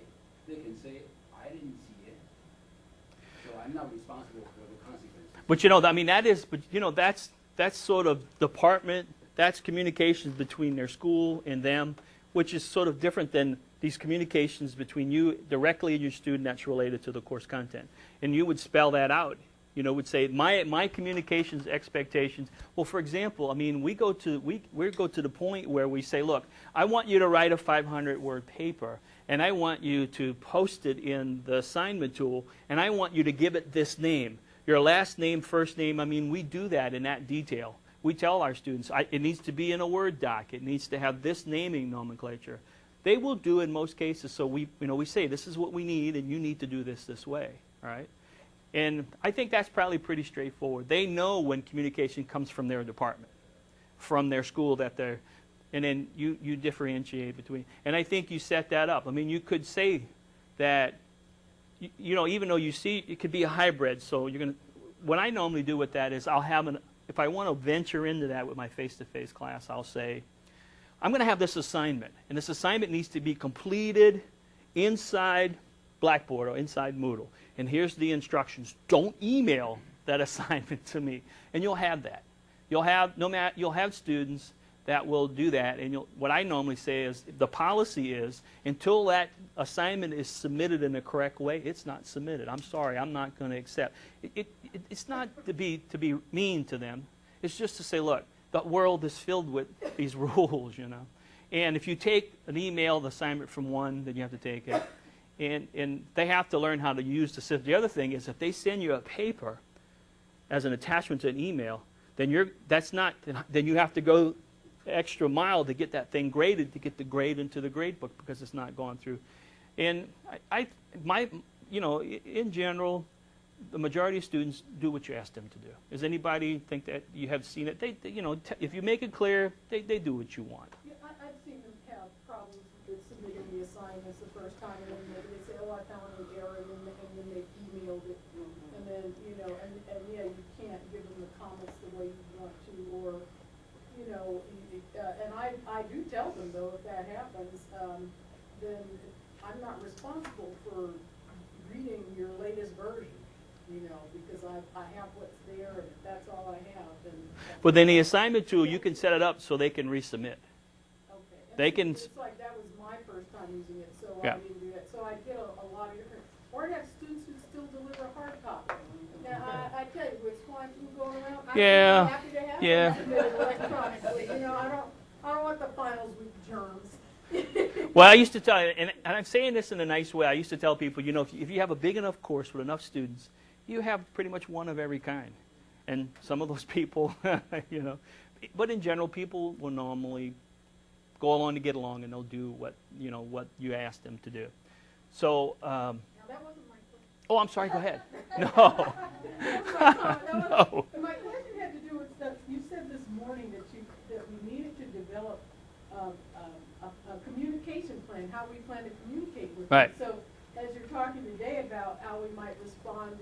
they can say, I didn't see it, so I'm not responsible for the consequences. But you know, I mean, that is, but you know, that's sort of department, that's communications between their school and them, which is sort of different than these communications between you directly and your student that's related to the course content. And you would spell that out. You know, would say my communications expectations. Well, for example, I mean, we go to the point where we say, look, I want you to write a 500-word paper, and I want you to post it in the assignment tool, and I want you to give it this name, your last name, first name. I mean, we do that in that detail. We tell our students it needs to be in a Word doc. It needs to have this naming nomenclature. They will do in most cases. So we say this is what we need, and you need to do this way. All right. And I think that's probably pretty straightforward. They know when communication comes from their department, from their school that they're, and then you differentiate between. And I think you set that up. I mean, you could say that, you know, even though you see, it could be a hybrid. So you're going to, what I normally do with that is I'll have if I want to venture into that with my face-to-face class, I'll say, I'm going to have this assignment, and this assignment needs to be completed inside Blackboard or inside Moodle. And here's the instructions. Don't email that assignment to me. And you'll have that. You'll have students that will do that. And what I normally say is the policy is until that assignment is submitted in the correct way, it's not submitted. I'm sorry, I'm not going to accept. It's not to be mean to them. It's just to say, look, the world is filled with these rules, you know. And if you take an email assignment from one, then you have to take it. And they have to learn how to use the system. The other thing is if they send you a paper as an attachment to an email, then you have to go extra mile to get that thing graded, to get the grade into the grade book because it's not gone through. And in general, the majority of students do what you ask them to do. Does anybody think that you have seen it? If you make it clear, they do what you want. Yeah, I've seen them have problems with submitting the assignments the first time, and then they say, oh, I found an error, and then they emailed it. And then, and yeah, you can't give them the comments the way you want to, or, and I do tell them, though, if that happens, then I'm not responsible for reading your latest version, because I have what's there, and if that's all I have, then... But then the assignment tool, you can set it up so they can resubmit. Okay. They can... It's like that was my first time using it, so Yeah. I didn't do that. So I get a lot of different... Or I have students who still deliver hard copy. Now, I tell you, with swine flu going around, I'm happy to have them submitted electronically. I don't want the finals with germs. Well, I used to tell you, and I'm saying this in a nice way, I used to tell people, if you have a big enough course with enough students, you have pretty much one of every kind. And some of those people, but in general, people will normally go along to get along, and they'll do what you ask them to do. So, Now, that wasn't my question. oh, I'm sorry, go ahead. No. No. My question had to do with stuff, you said this morning that we needed to develop a communication plan, how we plan to communicate with them. Right. So as you're talking today about how we might respond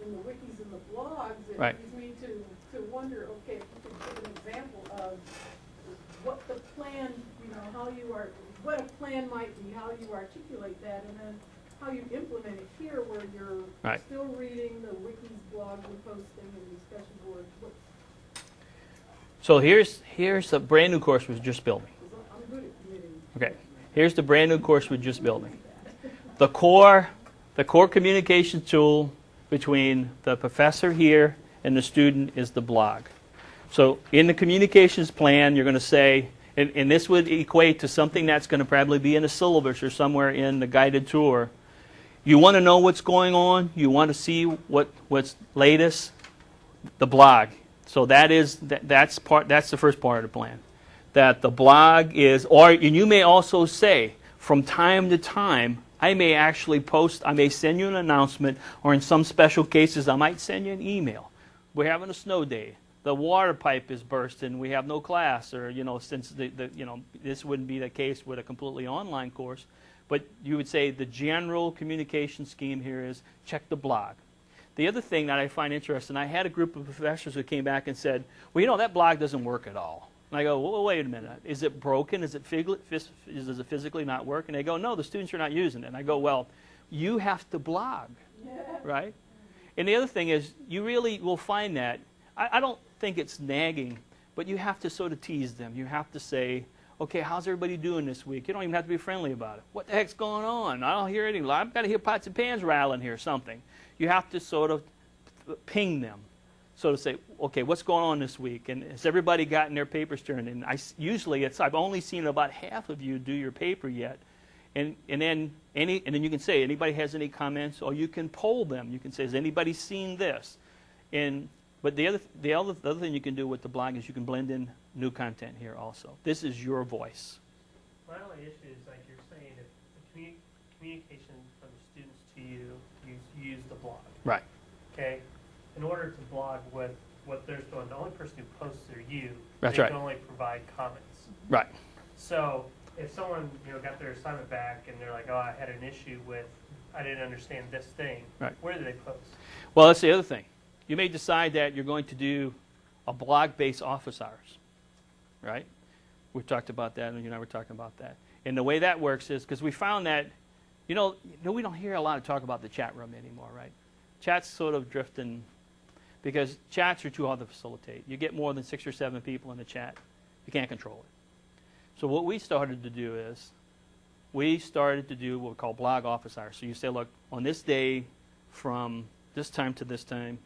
in the wikis and the blogs, it Right. leads me to wonder, okay, if you could give an example of what the plan, what a plan might be, how you articulate that, and then how you implement it here where you're Right. still reading the wikis, blogs, and posting, and discussion boards. So here's a brand new course we're just building. I'm good at committing. Okay. Here's the brand new course we're just building. The core communication tool between the professor here and the student is the blog. So in the communications plan, you're going to say, and this would equate to something that's going to probably be in a syllabus or somewhere in the guided tour. You want to know what's going on. You want to see what's latest. The blog. So that's the first part of the plan. That the blog is, and you may also say, from time to time, I may actually post, I may send you an announcement, or in some special cases, I might send you an email. We're having a snow day. The water pipe is bursting. We have no class, or since this wouldn't be the case with a completely online course, but you would say the general communication scheme here is check the blog. The other thing that I find interesting, I had a group of professors who came back and said, well, that blog doesn't work at all. And I go, well, wait a minute. Is it broken? Does it physically not work? And they go, no, the students are not using it. And I go, well, you have to blog, right? And the other thing is, you really will find that. I don't think it's nagging, but you have to sort of tease them. You have to say, okay, how's everybody doing this week? You don't even have to be friendly about it. What the heck's going on? I don't hear anything. I've got to hear pots and pans rattling here, something. You have to sort of ping them. So to say, okay, what's going on this week? And has everybody gotten their papers turned in? Usually I've only seen about half of you do your paper yet. And then you can say, anybody has any comments? Or you can poll them. You can say, has anybody seen this? But the other thing you can do with the blog is you can blend in new content here also. This is your voice. My only issue is, like you're saying, if the communication from the students to you use the blog. Right. Okay? In order to blog with what they're doing, the only person who posts are you. That's they right. can only provide comments. Right. So if someone got their assignment back and they're like, oh, I had an issue with, I didn't understand this thing. Right. Where do they post? Well, that's the other thing. You may decide that you're going to do a blog-based office hours, right? We talked about that, and you and I were talking about that. And the way that works is, because we found that, we don't hear a lot of talk about the chat room anymore, right? Chat's sort of drifting, because chats are too hard to facilitate. You get more than 6 or 7 people in the chat, you can't control it. So what we started to do is, we started to do what we call blog office hours. So you say, look, on this day, from this time to this time,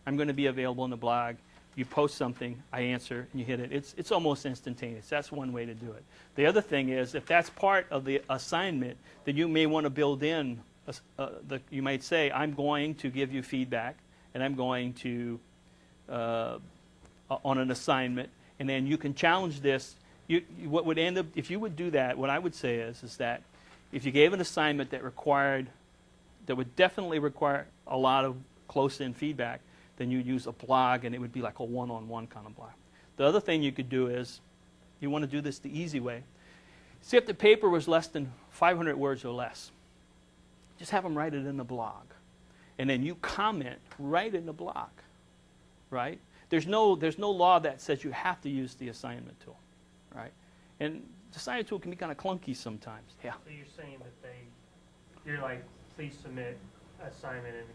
I'm going to be available on the blog. You post something, I answer, and you hit it. It's almost instantaneous. That's one way to do it. The other thing is, if that's part of the assignment, then you may want to build in, you might say, I'm going to give you feedback, and I'm going to, on an assignment, and then you can challenge this. What would end up, if you would do that, what I would say is that if you gave an assignment that would definitely require a lot of close-in feedback, then you use a blog, and it would be like a one-on-one kind of blog. The other thing you could do is, you want to do this the easy way. See if the paper was less than 500 words or less. Just have them write it in the blog. And then you comment right in the blog, right? There's no law that says you have to use the assignment tool, right? And the assignment tool can be kind of clunky sometimes. Yeah. So you're saying that you're like, please submit assignment and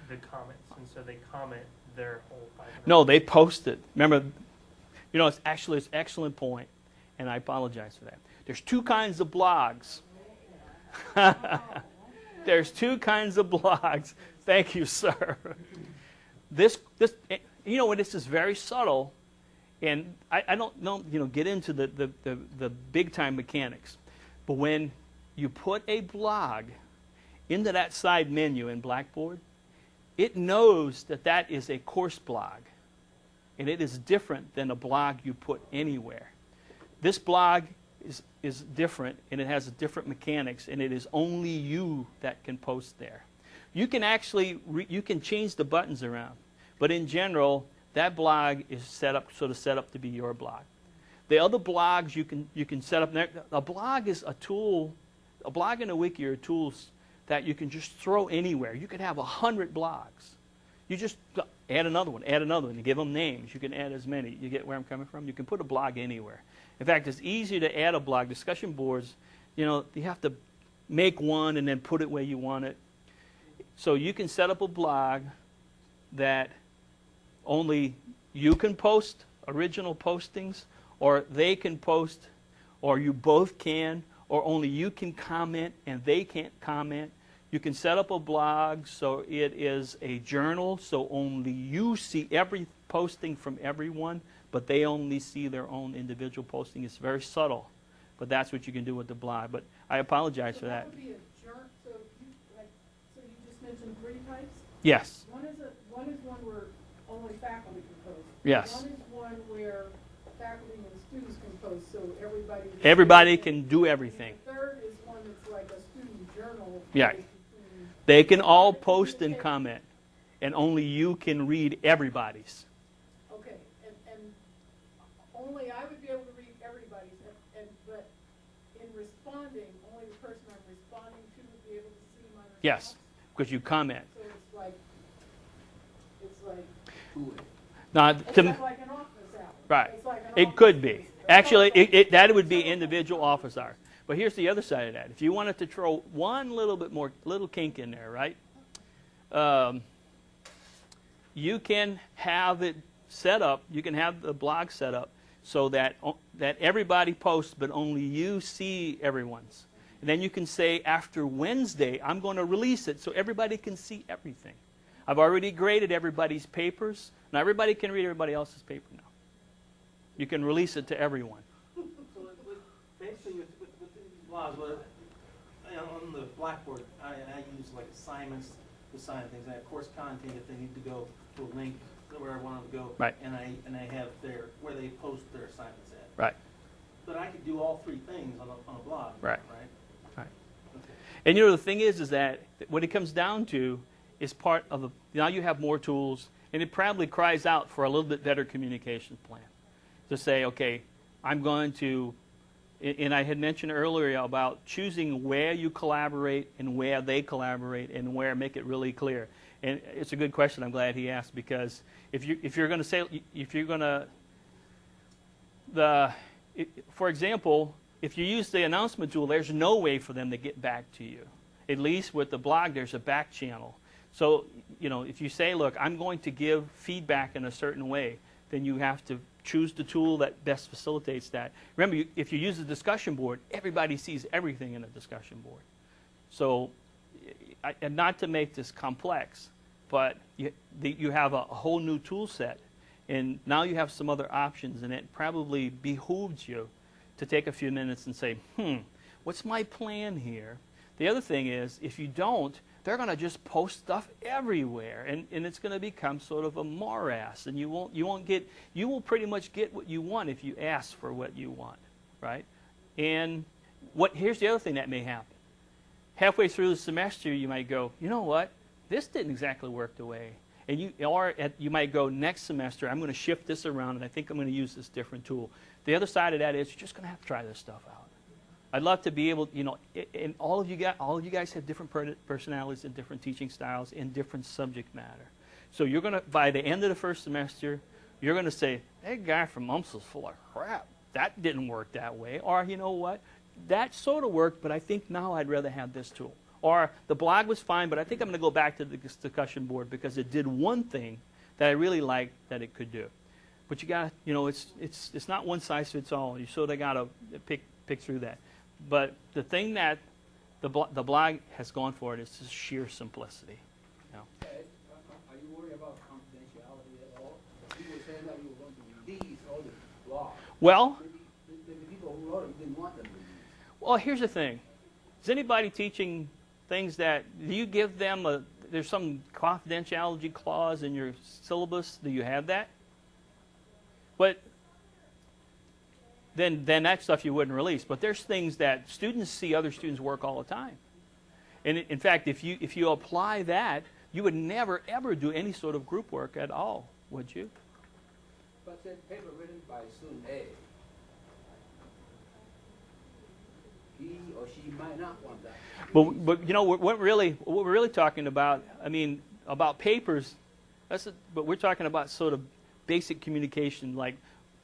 the comments, and so they comment their whole 500. No, they post it. Remember, it's an excellent point, and I apologize for that. There's 2 kinds of blogs. There's 2 kinds of blogs. Thank you, sir. This is very subtle, and I don't get into the big time mechanics, but when you put a blog into that side menu in Blackboard, it knows that is a course blog, and it is different than a blog you put anywhere. This blog is different, and it has different mechanics, and it is only you that can post there. You can actually you can change the buttons around, but in general, that blog is set up to be your blog. The other blogs you can set up. A blog is a tool. A blog and a wiki are tools that you can just throw anywhere. You could have 100 blogs. You just add another one, you give them names. You can add as many. You get where I'm coming from? You can put a blog anywhere. In fact, it's easier to add a blog. Discussion boards, you have to make one and then put it where you want it. So you can set up a blog that only you can post original postings, or they can post, or you both can, or only you can comment and they can't comment. You can set up a blog so it is a journal, so only you see every posting from everyone, but they only see their own individual posting. It's very subtle, but that's what you can do with the blog. But I apologize for that. Would be a journal. So you just mentioned 3 types? Yes. One is one where only faculty can post. Yes. One is one where faculty and students can post, so everybody can do everything. And the third is one that's like a student journal. Yeah. They can all post and comment, and only you can read everybody's. Okay, and only I would be able to read everybody's, but in responding, only the person I'm responding to would be able to see my response? Yes, because you comment. So it's like Now, it's like an office hour. right. It's like an It office could be. space. Actually, that would be individual office hours. But here's the other side of that. If you wanted to throw one little kink in there, right? You can have it set up. You can have the blog set up so that everybody posts, but only you see everyone's. And then you can say, after Wednesday, I'm going to release it so everybody can see everything. I've already graded everybody's papers. Now everybody can read everybody else's paper now. You can release it to everyone. So basically with these blogs, on the Blackboard, I use like assignments to assign things. I have course content if they need to go to a link to where I want them to go. Right. And I have where they post their assignments at. Right. But I could do all 3 things on a blog. Right. Right. Right. Okay. And the thing is that what it comes down to is part of now you have more tools, and it probably cries out for a little bit better communication plan. To say, okay, I'm going to And I had mentioned earlier about choosing where you collaborate and where they collaborate and where make it really clear. And it's a good question. I'm glad he asked, because if you're going to say, if you're going to, for example, if you use the announcement tool, there's no way for them to get back to you. At least with the blog, there's a back channel. So, you know, if you say, look, I'm going to give feedback in a certain way, then you have to choose the tool that best facilitates that. Remember, if you use a discussion board, everybody sees everything in a discussion board. So, and not to make this complex, but you have a whole new tool set, and now you have some other options, and it probably behooves you to take a few minutes and say, what's my plan here? The other thing is, if you don't, they're going to just post stuff everywhere, and it's going to become sort of a morass, and you will pretty much get what you want if you ask for what you want, right? And here's the other thing that may happen. Halfway through the semester, you might go, you know what? This didn't exactly work the way. And you might go, next semester, I'm going to shift this around, and I think I'm going to use this different tool. The other side of that is you're just going to have to try this stuff out. I'd love to be able, you know, and all of you guys have different personalities and different teaching styles and different subject matter. So you're going to, by the end of the first semester, you're going to say, that guy from UMKC was full of crap. That didn't work that way. Or, you know what? That sort of worked, but I think now I'd rather have this tool. Or the blog was fine, but I think I'm going to go back to the discussion board because it did one thing that I really liked that it could do. But you got to, you know, it's not one size fits all. You sort of got to pick through that. But the thing that the blog has gone for it is just sheer simplicity. You know. Are you worried about confidentiality at all? You were saying that you were going to release all the blogs. Well, maybe people who wrote it didn't want them released. Well, here's the thing. Is anybody teaching things that, do you give them there's some confidentiality clause in your syllabus? Do you have that? But then that stuff you wouldn't release. But there's things that students see other students work all the time. And in fact, if you apply that, you would never, ever do any sort of group work at all, would you? But the paper written by student A, he or she might not want that. But you know, what we're really talking about, I mean, about papers, but we're talking about sort of basic communication, like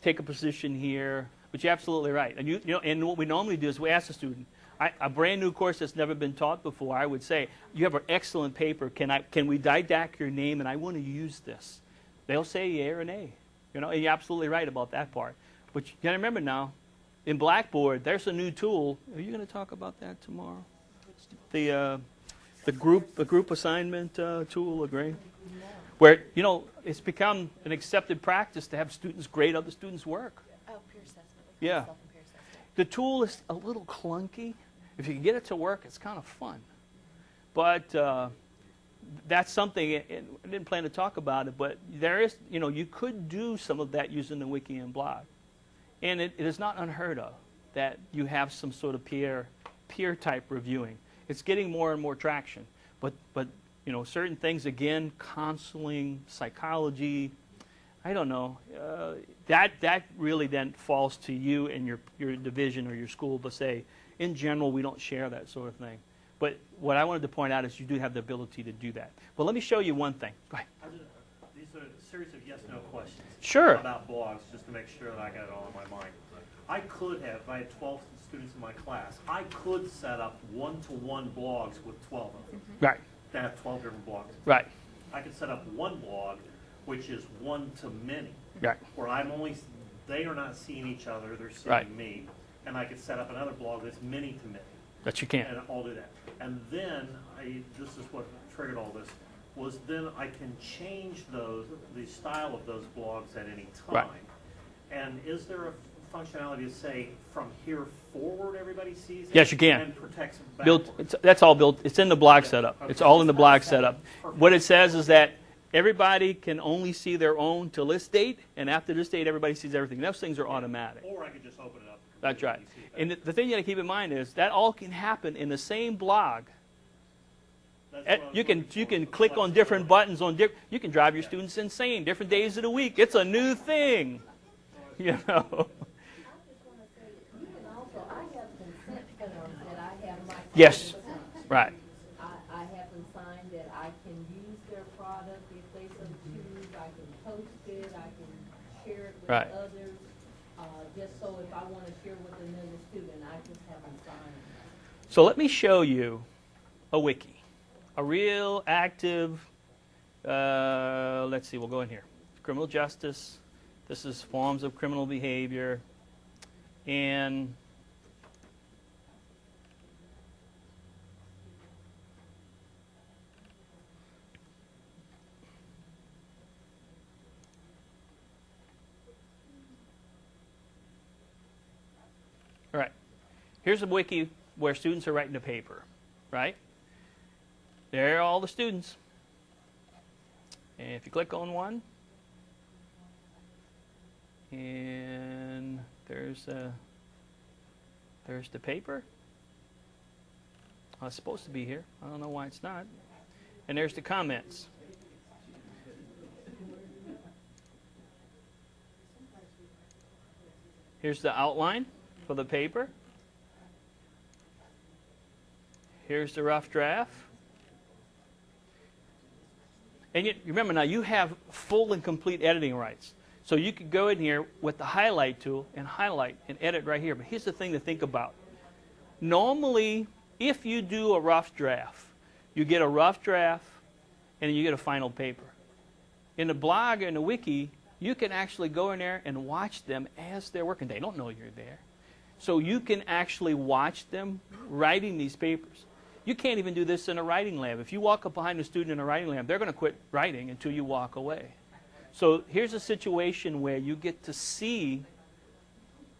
take a position here. But you're absolutely right. And you know, and what we normally do is we ask the student, a brand new course that's never been taught before, I would say, you have an excellent paper. Can we didact your name, and I want to use this? They'll say yay or nay. You know, and you're absolutely right about that part. But you got to remember now, in Blackboard, there's a new tool. Are you going to talk about that tomorrow? The group assignment tool, agree? Where, you know, it's become an accepted practice to have students grade other students' work. Oh, peer assessment. Yeah. The tool is a little clunky. If you can get it to work, it's kind of fun. But that's something, I didn't plan to talk about it, but there is, you know, you could do some of that using the Wiki and blog. And it is not unheard of that you have some sort of peer type reviewing. It's getting more and more traction. But you know, certain things, again, counseling, psychology, I don't know. That really then falls to you and your division or your school to say, in general, we don't share that sort of thing. But what I wanted to point out is you do have the ability to do that. But let me show you one thing. Go ahead. These are a series of yes/no questions. Sure. About blogs, just to make sure that I got it all in my mind. I could have, if I had 12 students in my class, I could set up one-to-one blogs with 12 of them. Right. That have 12 different blogs. Right. I could set up one blog, which is one-to-many. Right. Where they are not seeing each other, they're seeing Right. me. And I could set up another blog that's many-to-many. That you can. And I'll do that. And then, this is what triggered all this, was then I can change the style of those blogs at any time. Right. And is there a functionality to say, from here forward everybody sees it? Yes, you can. And protects backwards? That's all built. It's in the blog setup. Okay. It's all in the blog Set setup. up. Perfect. What it says is that everybody can only see their own till this date, and after this date, everybody sees everything. Those things are automatic. Or I could just open it up. That's right. See it And the thing you got to keep in mind is that all can happen in the same blog. That's what I was You can looking for, click on different flexibility. buttons on you can drive your students insane different days of the week. It's a new thing, you know. I just want to say, you can also, Yes, right. I have them signed that I can use their product if they so choose, I can post it, I can share it with Right. others. Just so if I want to share with another student, I just have them sign. So let me show you a wiki, a real active, let's see, we'll go in here. Criminal justice, this is forms of criminal behavior, and all right, here's a wiki where students are writing a paper, right? There are all the students. And if you click on one, and there's the paper. Oh, it's supposed to be here. I don't know why it's not. And there's the comments. Here's the outline for the paper. Here's the rough draft. And you remember now, you have full and complete editing rights. So you could go in here with the highlight tool and highlight and edit right here. But here's the thing to think about. Normally, if you do a rough draft, you get a rough draft and you get a final paper. In the blog and the wiki, you can actually go in there and watch them as they're working. They don't know you're there. So you can actually watch them writing these papers. You can't even do this in a writing lab. If you walk up behind a student in a writing lab, they're going to quit writing until you walk away. So here's a situation where you get to see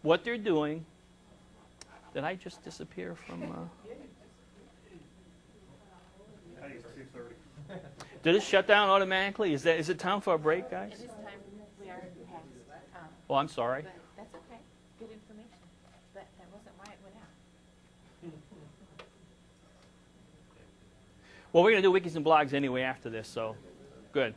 what they're doing. Did I just disappear from... Hey, it's 2:30. Did it shut down automatically? Is it time for a break, guys? It is time, we are past, Oh, I'm sorry. but that's okay, good information, but that wasn't why it went out. Well, we're going to do wikis and blogs anyway after this, so good.